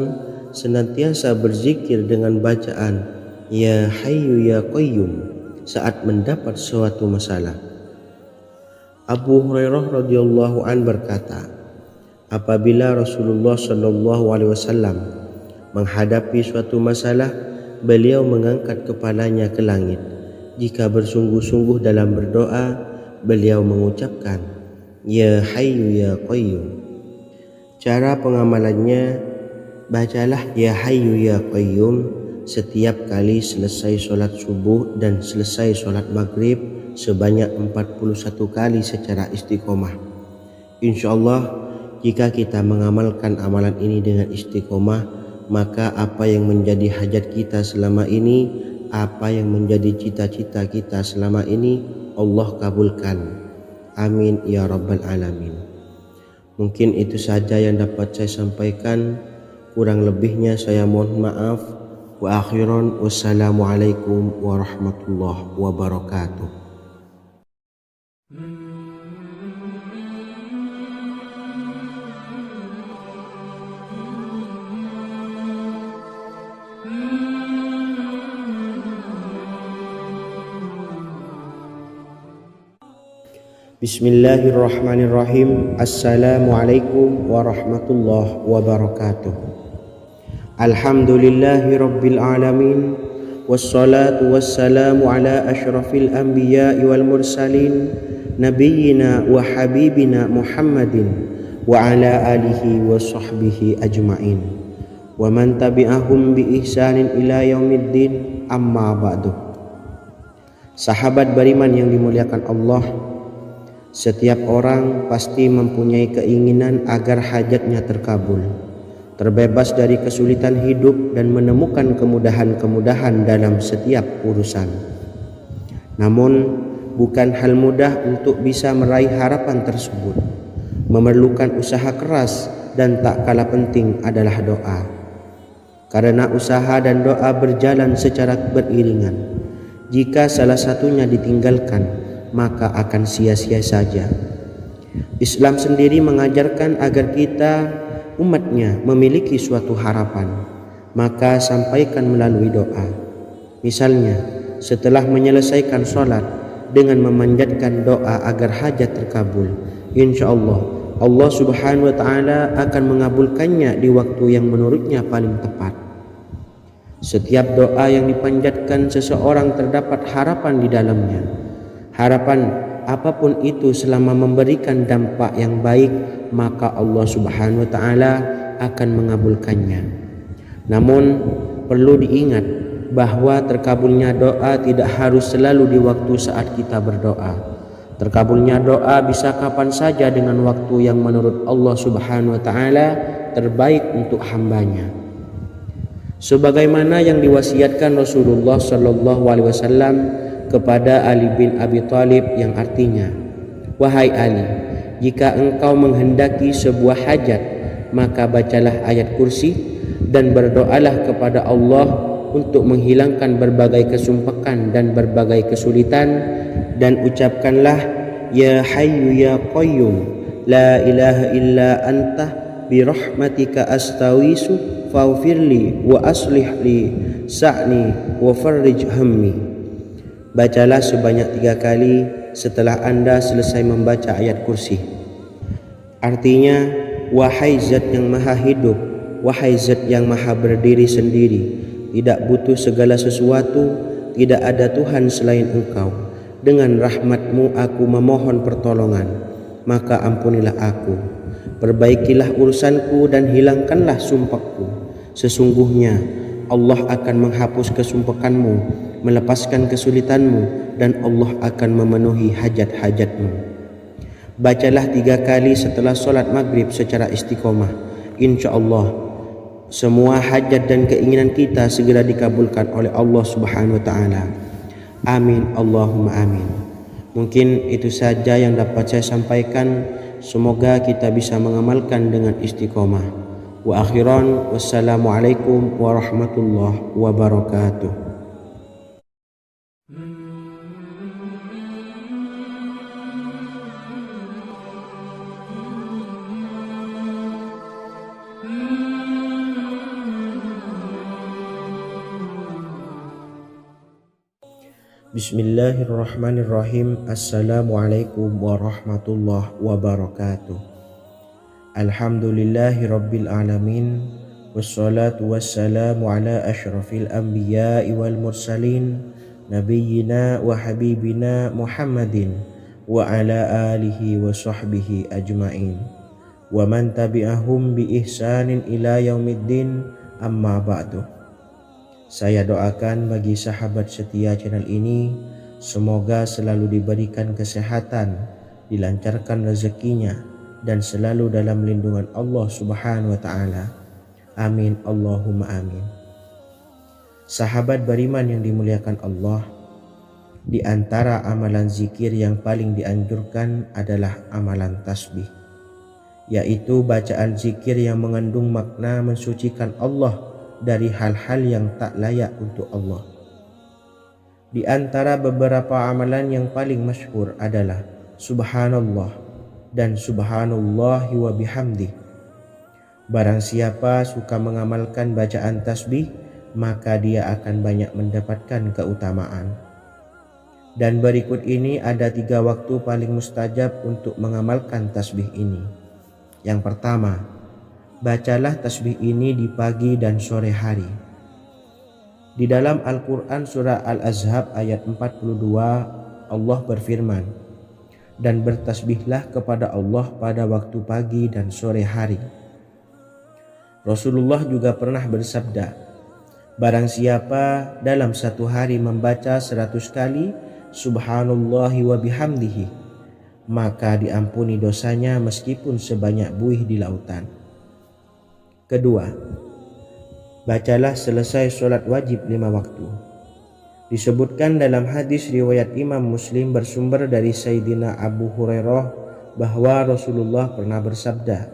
senantiasa berzikir dengan bacaan Ya Hayyu Ya Qayyum saat mendapat suatu masalah. Abu Hurairah radhiyallahu an berkata, apabila Rasulullah Shallallahu Alaihi Wasallam menghadapi suatu masalah, beliau mengangkat kepalanya ke langit. Jika bersungguh-sungguh dalam berdoa, beliau mengucapkan Ya Hayyu Ya Qayyum. Cara pengamalannya, bacalah Ya Hayyu Ya Qayyum setiap kali selesai sholat subuh dan selesai sholat maghrib sebanyak 41 kali secara istiqomah. Insyaallah, jika kita mengamalkan amalan ini dengan istiqomah, maka apa yang menjadi hajat kita selama ini, apa yang menjadi cita-cita kita selama ini, Allah kabulkan. Amin ya rabbal alamin. Mungkin itu saja yang dapat saya sampaikan. Kurang lebihnya saya mohon maaf. Wa akhiran, wassalamualaikum warahmatullahi wabarakatuh. Bismillahirrahmanirrahim. Assalamualaikum warahmatullahi wabarakatuh. Alhamdulillahi rabbil alamin, wassalatu wassalamu ala asyrafil anbiya'i wal mursalin, nabiyyina wa habibina Muhammadin wa ala alihi wa sahbihi ajma'in, wa man tabi'ahum bi ihsanin ila yaumiddin, amma ba'du. Sahabat beriman yang dimuliakan Allah, setiap orang pasti mempunyai keinginan agar hajatnya terkabul, terbebas dari kesulitan hidup dan menemukan kemudahan-kemudahan dalam setiap urusan. Namun, bukan hal mudah untuk bisa meraih harapan tersebut. Memerlukan usaha keras dan tak kalah penting adalah doa. Karena usaha dan doa berjalan secara beriringan. Jika salah satunya ditinggalkan, maka akan sia-sia saja. Islam sendiri mengajarkan agar kita umatnya memiliki suatu harapan, maka sampaikan melalui doa. Misalnya, setelah menyelesaikan sholat dengan memanjatkan doa agar hajat terkabul, insyaallah Allah Subhanahu wa taala akan mengabulkannya di waktu yang menurutnya paling tepat. Setiap doa yang dipanjatkan seseorang terdapat harapan di dalamnya. Harapan apapun itu selama memberikan dampak yang baik, maka Allah Subhanahu wa taala akan mengabulkannya. Namun perlu diingat bahwa terkabulnya doa tidak harus selalu di waktu saat kita berdoa. Terkabulnya doa bisa kapan saja dengan waktu yang menurut Allah Subhanahu wa taala terbaik untuk hambanya. Sebagaimana yang diwasiatkan Rasulullah sallallahu alaihi wasallam kepada Ali bin Abi Thalib, yang artinya, "Wahai Ali, jika engkau menghendaki sebuah hajat, maka bacalah ayat kursi dan berdoalah kepada Allah untuk menghilangkan berbagai kesumpakan dan berbagai kesulitan, dan ucapkanlah, Ya Hayyu Ya Qayyum, La ilaha illa anta, birahmatika astawisu, faghfirli wa aslih li sa'ni wa farrij hammi." Bacalah sebanyak 3 kali setelah Anda selesai membaca ayat kursi. Artinya, wahai zat yang maha hidup, wahai zat yang maha berdiri sendiri, tidak butuh segala sesuatu, tidak ada Tuhan selain Engkau. Dengan rahmat-Mu aku memohon pertolongan, maka ampunilah aku. Perbaikilah urusanku dan hilangkanlah sumpahku. Sesungguhnya Allah akan menghapus kesumpakanmu, melepaskan kesulitanmu, dan Allah akan memenuhi hajat-hajatmu. Bacalah 3 kali setelah solat maghrib secara istiqomah. Insya Allah semua hajat dan keinginan kita segera dikabulkan oleh Allah Subhanahu wa taala. Amin Allahumma amin. Mungkin itu saja yang dapat saya sampaikan. Semoga kita bisa mengamalkan dengan istiqomah. Wa akhiran, wassalamualaikum warahmatullahi wabarakatuh. Bismillahirrahmanirrahim. Assalamualaikum warahmatullahi wabarakatuh. Alhamdulillahi rabbil alamin, wassalatu wassalamu ala ashrafil anbiya'i wal mursalin, nabiyyina wa habibina Muhammadin wa ala alihi wa sahbihi ajma'in, wa man tabi'ahum bi ihsanin ila yaumiddin, amma ba'du. Saya doakan bagi sahabat setia channel ini, semoga selalu diberikan kesehatan, dilancarkan rezekinya, dan selalu dalam lindungan Allah Subhanahu wa taala. Amin Allahumma amin. Sahabat beriman yang dimuliakan Allah, di antara amalan zikir yang paling dianjurkan adalah amalan tasbih, yaitu bacaan zikir yang mengandung makna mensucikan Allah dari hal-hal yang tak layak untuk Allah. Di antara beberapa amalan yang paling masyhur adalah Subhanallah dan Subhanallahi wa bihamdih. Barang siapa suka mengamalkan bacaan tasbih, maka dia akan banyak mendapatkan keutamaan. Dan berikut ini ada 3 waktu paling mustajab untuk mengamalkan tasbih ini. Yang pertama, bacalah tasbih ini di pagi dan sore hari. Di dalam Al-Quran surah Al-Ahzab ayat 42, Allah berfirman, "Dan bertasbihlah kepada Allah pada waktu pagi dan sore hari." Rasulullah juga pernah bersabda, "Barang siapa dalam satu hari membaca 100 kali Subhanallahi wa bihamdihi, maka diampuni dosanya meskipun sebanyak buih di lautan." Kedua, bacalah selesai sholat wajib 5 waktu. Disebutkan dalam hadis riwayat Imam Muslim bersumber dari Sayyidina Abu Hurairah bahwa Rasulullah pernah bersabda,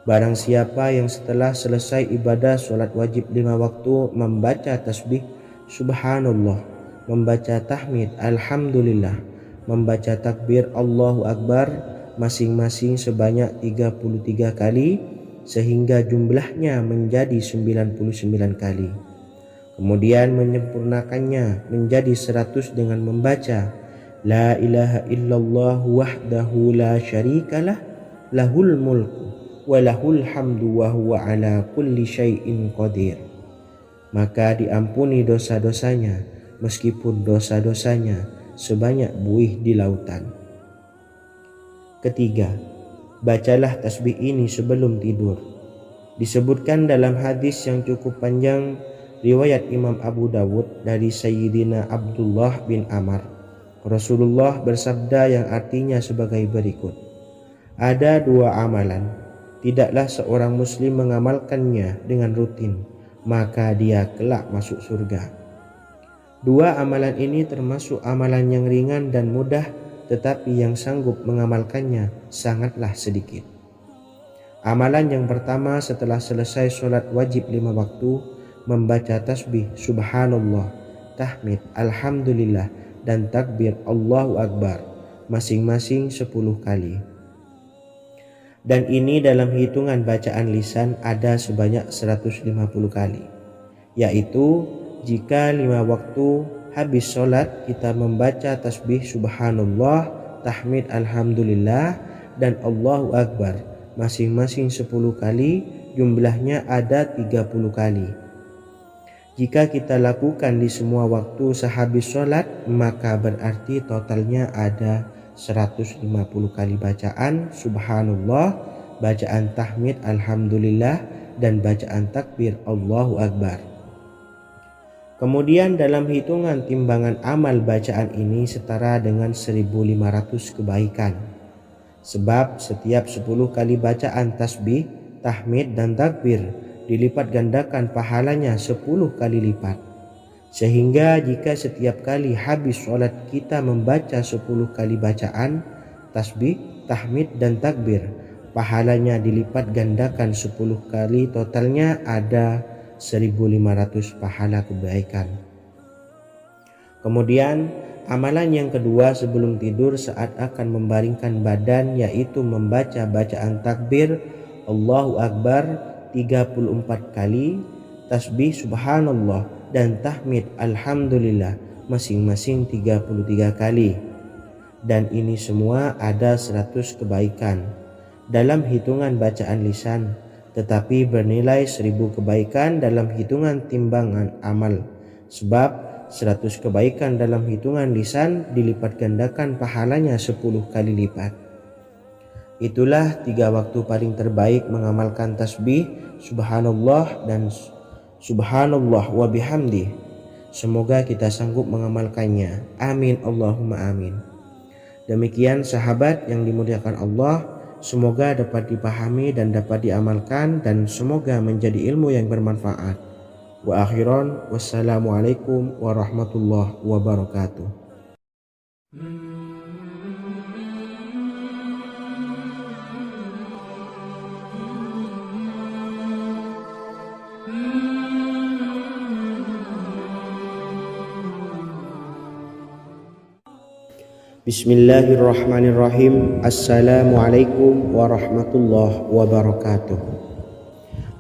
"Barang siapa yang setelah selesai ibadah sholat wajib 5 waktu membaca tasbih Subhanallah, membaca tahmid Alhamdulillah, membaca takbir Allahu Akbar masing-masing sebanyak 33 kali, sehingga jumlahnya menjadi 99 kali. Kemudian menyempurnakannya menjadi 100 dengan membaca La ilaha illallah wahdahu la syarikalah, lahul mulku wa lahul hamdu wa huwa ala kulli syai'in qadir. Maka diampuni dosa-dosanya meskipun dosa-dosanya sebanyak buih di lautan. Ketiga, bacalah tasbih ini sebelum tidur. Disebutkan dalam hadis yang cukup panjang riwayat Imam Abu Dawud dari Sayyidina Abdullah bin Amr, Rasulullah bersabda yang artinya sebagai berikut: ada dua amalan, tidaklah seorang muslim mengamalkannya dengan rutin, maka dia kelak masuk surga. Dua amalan ini termasuk amalan yang ringan dan mudah, tetapi yang sanggup mengamalkannya sangatlah sedikit. Amalan yang pertama setelah selesai sholat wajib 5 waktu, membaca tasbih subhanallah, tahmid, alhamdulillah, dan takbir Allahu Akbar masing-masing 10 kali. Dan ini dalam hitungan bacaan lisan ada sebanyak 150 kali, yaitu jika 5 waktu habis sholat kita membaca tasbih subhanallah, tahmid, alhamdulillah, dan Allahu Akbar masing-masing 10 kali, jumlahnya ada 30 kali. Jika kita lakukan di semua waktu sehabis sholat, maka berarti totalnya ada 150 kali bacaan subhanallah, bacaan tahmid alhamdulillah, dan bacaan takbir Allahu Akbar. Kemudian dalam hitungan timbangan amal bacaan ini setara dengan 1500 kebaikan. Sebab setiap 10 kali bacaan tasbih, tahmid, dan takbir dilipat gandakan pahalanya 10 kali lipat. Sehingga jika setiap kali habis sholat kita membaca 10 kali bacaan tasbih, tahmid, dan takbir, pahalanya dilipat gandakan 10 kali, totalnya ada 1500 pahala kebaikan. Kemudian amalan yang kedua sebelum tidur saat akan membaringkan badan, yaitu membaca bacaan takbir Allahu Akbar 34 kali, tasbih subhanallah, dan tahmid alhamdulillah masing-masing 33 kali. Dan ini semua ada 100 kebaikan dalam hitungan bacaan lisan, tetapi bernilai 1000 kebaikan dalam hitungan timbangan amal. Sebab 100 kebaikan dalam hitungan lisan dilipat gandakan pahalanya 10 kali lipat. Itulah 3 waktu paling terbaik mengamalkan tasbih subhanallah dan subhanallah wa bihamdih. Semoga kita sanggup mengamalkannya. Amin Allahumma amin. Demikian sahabat yang dimuliakan Allah, semoga dapat dipahami dan dapat diamalkan, dan semoga menjadi ilmu yang bermanfaat. Wa akhiran, wassalamualaikum warahmatullahi wabarakatuh. Bismillahirrahmanirrahim. Assalamualaikum warahmatullahi wabarakatuh.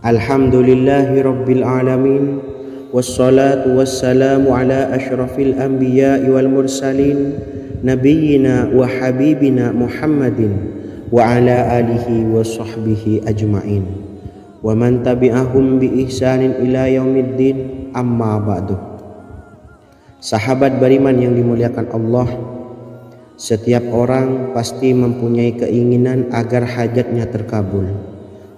Alhamdulillahi rabbil alamin, wassalatu wassalamu ala ashrafil anbiya'i wal mursalin, nabiyyina wa habibina Muhammadin wa ala alihi wa sahbihi ajma'in, wa man tabi'ahum bi ihsanin ila yaumiddin, amma ba'du. Sahabat beriman yang dimuliakan Allah, setiap orang pasti mempunyai keinginan agar hajatnya terkabul,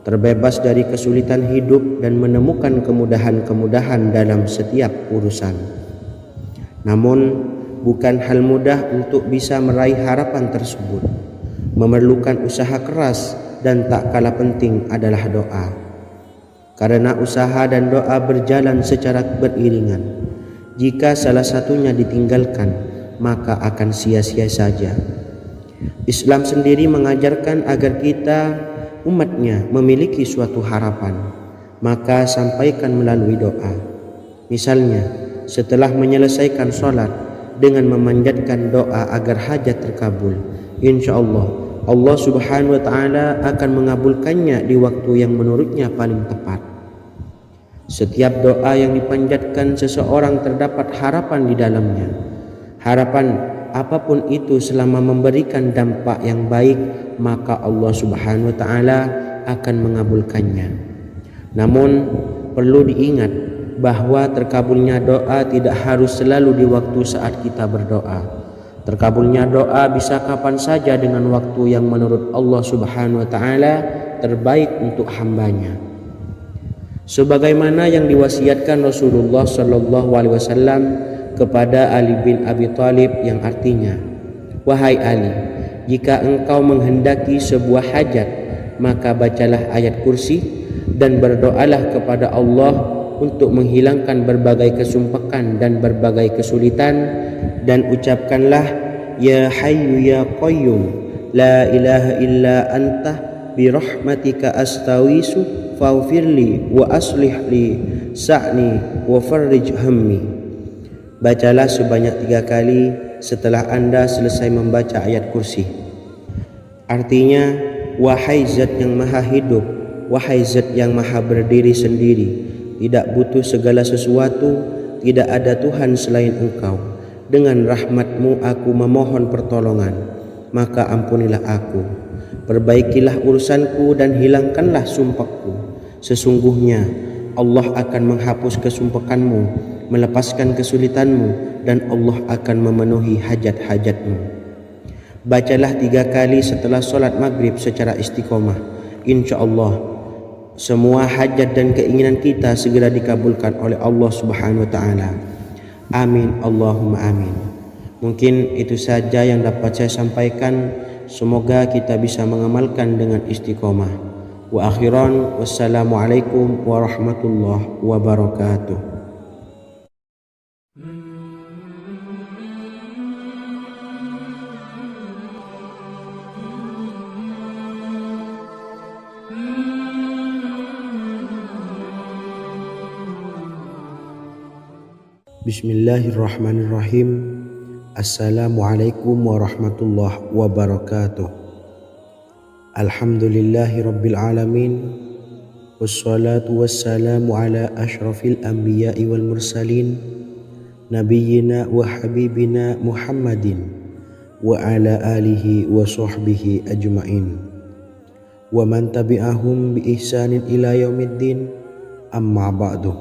terbebas dari kesulitan hidup, dan menemukan kemudahan-kemudahan dalam setiap urusan. Namun, bukan hal mudah untuk bisa meraih harapan tersebut. Memerlukan usaha keras, dan tak kalah penting adalah doa. Karena usaha dan doa berjalan secara beriringan. Jika salah satunya ditinggalkan, maka akan sia-sia saja. Islam sendiri mengajarkan agar kita, umatnya, memiliki suatu harapan, maka sampaikan melalui doa. Misalnya, setelah menyelesaikan sholat, dengan memanjatkan doa agar hajat terkabul, insya Allah subhanahu wa ta'ala akan mengabulkannya di waktu yang menurutnya paling tepat. Setiap doa yang dipanjatkan seseorang terdapat harapan di dalamnya. Harapan apapun itu selama memberikan dampak yang baik, maka Allah subhanahu wa ta'ala akan mengabulkannya. Namun perlu diingat bahwa terkabulnya doa tidak harus selalu di waktu saat kita berdoa. Terkabulnya doa bisa kapan saja dengan waktu yang menurut Allah Subhanahu wa taala terbaik untuk hambanya. Sebagaimana yang diwasiatkan Rasulullah sallallahu alaihi wasallam kepada Ali bin Abi Thalib yang artinya, "Wahai Ali, jika engkau menghendaki sebuah hajat, maka bacalah ayat kursi dan berdoalah kepada Allah untuk menghilangkan berbagai kesumpakan dan berbagai kesulitan, dan ucapkanlah, Ya Hayyu Ya Qayyum, La ilaha illa anta birahmatika astawisu faghfirli wa aslih li sa'ni wa farrij hammi." Bacalah sebanyak 3 kali setelah Anda selesai membaca ayat kursi. Artinya, wahai zat yang maha hidup, wahai zat yang maha berdiri sendiri, tidak butuh segala sesuatu, tidak ada Tuhan selain Engkau. Dengan rahmat-Mu aku memohon pertolongan, maka ampunilah aku. Perbaikilah urusanku dan hilangkanlah sumpahku. Sesungguhnya Allah akan menghapus kesumpahanmu, melepaskan kesulitanmu, dan Allah akan memenuhi hajat-hajatmu. Bacalah 3 kali setelah solat maghrib secara istiqomah. Insya Allah semua hajat dan keinginan kita segera dikabulkan oleh Allah Subhanahu wa taala. Amin Allahumma amin. Mungkin itu saja yang dapat saya sampaikan. Semoga kita bisa mengamalkan dengan istiqomah. Wa akhiran, wassalamualaikum warahmatullahi wabarakatuh. Bismillahirrahmanirrahim. Assalamualaikum warahmatullahi wabarakatuh. Alhamdulillahi rabbil alamin. Wassalatu wassalamu ala ashrafil anbiya'i wal mursalin, nabiyyina wa habibina Muhammadin wa ala alihi wa sahbihi ajma'in wa man tabi'ahum bi ihsanin ila yaumiddin, amma ba'du.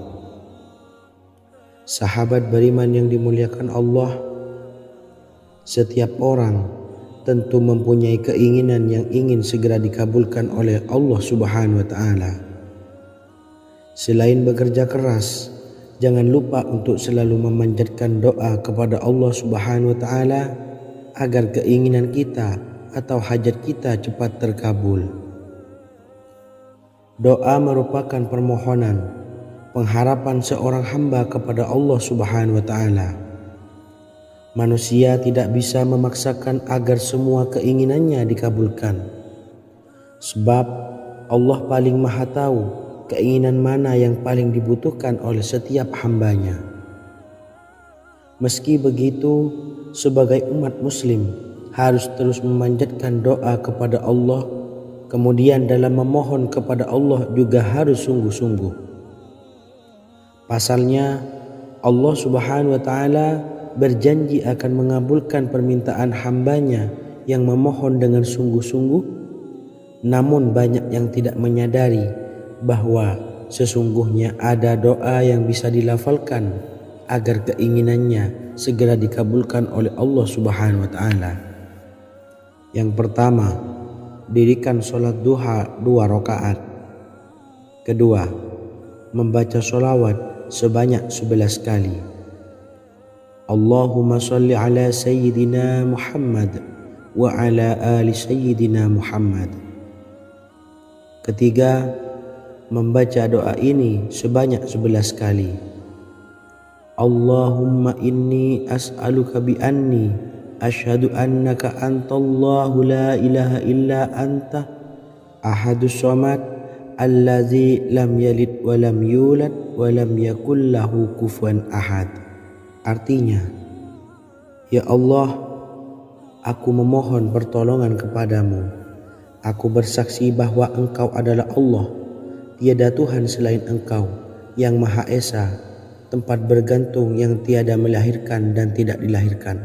Sahabat beriman yang dimuliakan Allah, setiap orang tentu mempunyai keinginan yang ingin segera dikabulkan oleh Allah Subhanahu wa taala. Selain bekerja keras, jangan lupa untuk selalu memanjatkan doa kepada Allah Subhanahu wa taala agar keinginan kita atau hajat kita cepat terkabul. Doa merupakan permohonan, pengharapan seorang hamba kepada Allah Subhanahu wa taala. Manusia tidak bisa memaksakan agar semua keinginannya dikabulkan, sebab Allah paling maha tahu keinginan mana yang paling dibutuhkan oleh setiap hambanya. Meski begitu, sebagai umat muslim harus terus memanjatkan doa kepada Allah, kemudian dalam memohon kepada Allah juga harus sungguh-sungguh. Pasalnya, Allah Subhanahu wa taala berjanji akan mengabulkan permintaan hambanya yang memohon dengan sungguh-sungguh. Namun banyak yang tidak menyadari bahwa sesungguhnya ada doa yang bisa dilafalkan agar keinginannya segera dikabulkan oleh Allah Subhanahu wa taala. Yang pertama, dirikan sholat duha 2 rakaat. Kedua, membaca sholawat sebanyak 11 kali. Allahumma salli ala Sayyidina Muhammad wa ala ali Sayyidina Muhammad. Ketiga, membaca doa ini sebanyak 11 kali. Allahumma inni as'aluka bi anni asyhadu annaka antallahu la ilaha illa anta ahadus somad allazi lam yalid wa lam yulad wa lam yakul lahu kufuwan ahad. Artinya, ya Allah, aku memohon pertolongan kepadamu. Aku bersaksi bahwa Engkau adalah Allah, tiada Tuhan selain Engkau, yang Maha Esa, tempat bergantung yang tiada melahirkan dan tidak dilahirkan,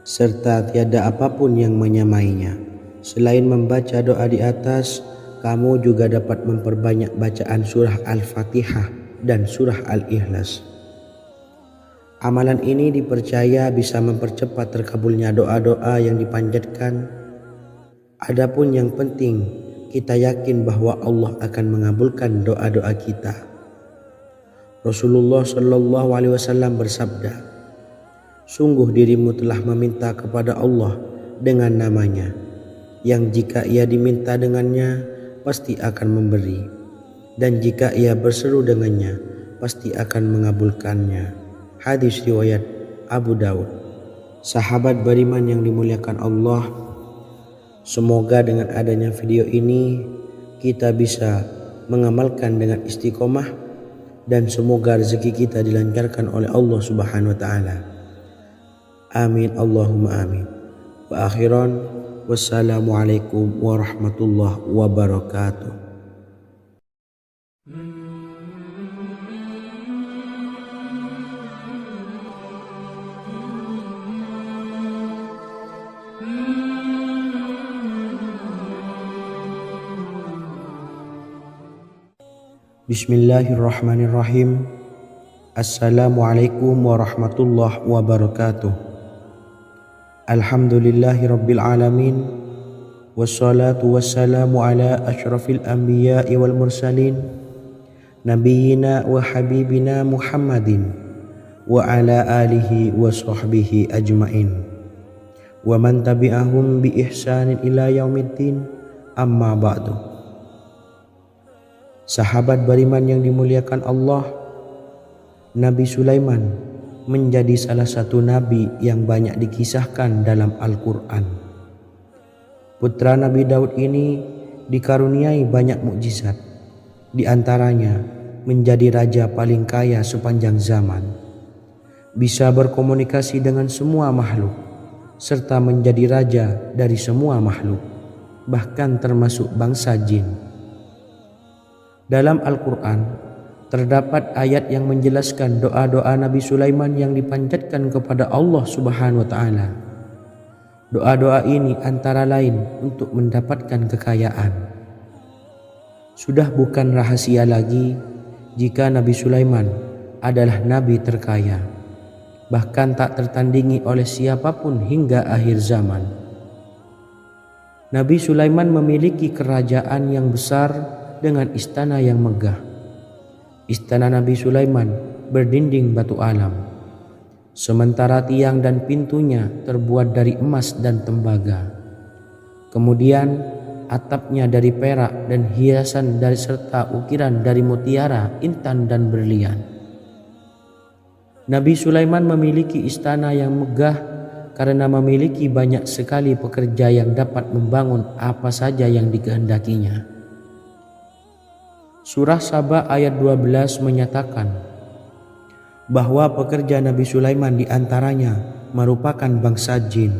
serta tiada apapun yang menyamainya. Selain membaca doa di atas, kamu juga dapat memperbanyak bacaan surah Al-Fatihah dan surah Al-Ikhlas. Amalan ini dipercaya bisa mempercepat terkabulnya doa-doa yang dipanjatkan. Adapun yang penting, kita yakin bahwa Allah akan mengabulkan doa-doa kita. Rasulullah Shallallahu Alaihi Wasallam bersabda, sungguh dirimu telah meminta kepada Allah dengan namanya, yang jika ia diminta dengannya, pasti akan memberi, dan jika ia berseru dengannya, pasti akan mengabulkannya. Hadis riwayat Abu Daud. Sahabat beriman yang dimuliakan Allah, semoga dengan adanya video ini kita bisa mengamalkan dengan istiqomah, dan semoga rezeki kita dilancarkan oleh Allah Subhanahu wa taala. Amin Allahumma amin. Wa akhiran, wassalamualaikum warahmatullahi wabarakatuh. Bismillahirrahmanirrahim. Assalamualaikum warahmatullahi wabarakatuh. Alhamdulillahirabbil alamin. Wassalatu wassalamu ala asyrafil anbiya'i wal mursalin, nabiyyina wa habibina Muhammadin wa ala alihi wa sahbihi ajmain, wa man tabi'ahum bi ihsanin ila yaumiddin, amma ba'du. Sahabat beriman yang dimuliakan Allah, Nabi Sulaiman menjadi salah satu nabi yang banyak dikisahkan dalam Al-Quran. Putra Nabi Daud ini dikaruniai banyak mukjizat, di antaranya menjadi raja paling kaya sepanjang zaman, bisa berkomunikasi dengan semua makhluk, serta menjadi raja dari semua makhluk, bahkan termasuk bangsa jin. Dalam Al-Quran terdapat ayat yang menjelaskan doa-doa Nabi Sulaiman yang dipanjatkan kepada Allah Subhanahu wa taala. Doa-doa ini antara lain untuk mendapatkan kekayaan. Sudah bukan rahasia lagi jika Nabi Sulaiman adalah nabi terkaya, bahkan tak tertandingi oleh siapapun hingga akhir zaman. Nabi Sulaiman memiliki kerajaan yang besar dengan istana yang megah. Istana Nabi Sulaiman berdinding batu alam, sementara tiang dan pintunya terbuat dari emas dan tembaga. Kemudian atapnya dari perak dan hiasan dari serta ukiran dari mutiara, intan dan berlian. Nabi Sulaiman memiliki istana yang megah karena memiliki banyak sekali pekerja yang dapat membangun apa saja yang dikehendakinya. Surah Saba ayat 12 menyatakan bahwa pekerja Nabi Sulaiman diantaranya merupakan bangsa jin.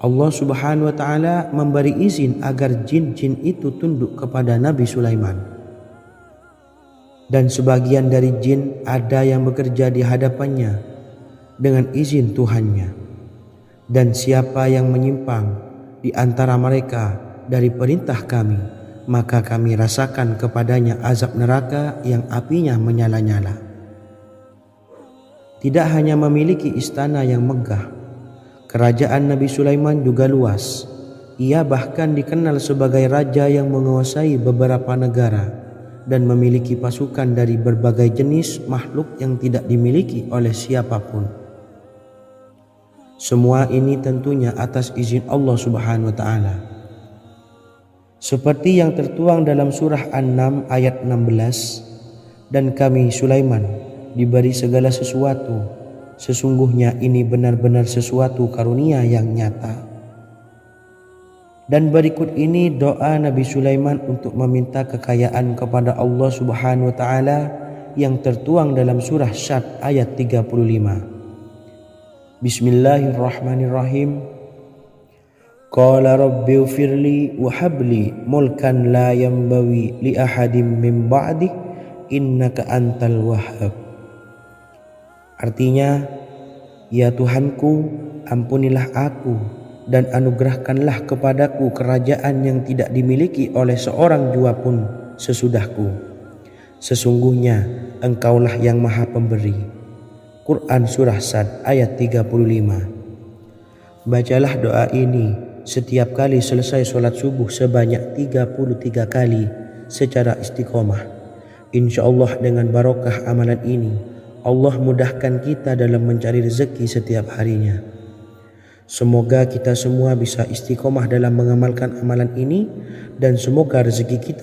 Allah Subhanahu wa taala memberi izin agar jin-jin itu tunduk kepada Nabi Sulaiman. Dan sebagian dari jin ada yang bekerja di hadapannya dengan izin Tuhannya. Dan siapa yang menyimpang di antara mereka dari perintah kami, maka kami rasakan kepadanya azab neraka yang apinya menyala-nyala. Tidak hanya memiliki istana yang megah, kerajaan Nabi Sulaiman juga luas. Ia bahkan dikenal sebagai raja yang menguasai beberapa negara dan memiliki pasukan dari berbagai jenis makhluk yang tidak dimiliki oleh siapapun. Semua ini tentunya atas izin Allah Subhanahu wa taala. Seperti yang tertuang dalam surah An-Naml ayat 16, dan kami Sulaiman diberi segala sesuatu, sesungguhnya ini benar-benar sesuatu karunia yang nyata. Dan berikut ini doa Nabi Sulaiman untuk meminta kekayaan kepada Allah Subhanahu wa taala yang tertuang dalam surah Syad ayat 35. Bismillahirrahmanirrahim. Qala rabbi ufirli wa habli mulkan la yanbawi li ahadim min ba'di innaka antal wahhab. Artinya, ya Tuhanku, ampunilah aku dan anugerahkanlah kepadaku kerajaan yang tidak dimiliki oleh seorang jua pun sesudahku. Sesungguhnya Engkaulah yang Maha Pemberi, Quran Surah Sad ayat 35. Bacalah doa ini setiap kali selesai sholat subuh sebanyak 33 kali secara istiqomah. Insya Allah dengan barokah amalan ini, Allah mudahkan kita dalam mencari rezeki setiap harinya. Semoga kita semua bisa istiqomah dalam mengamalkan amalan ini dan semoga rezeki kita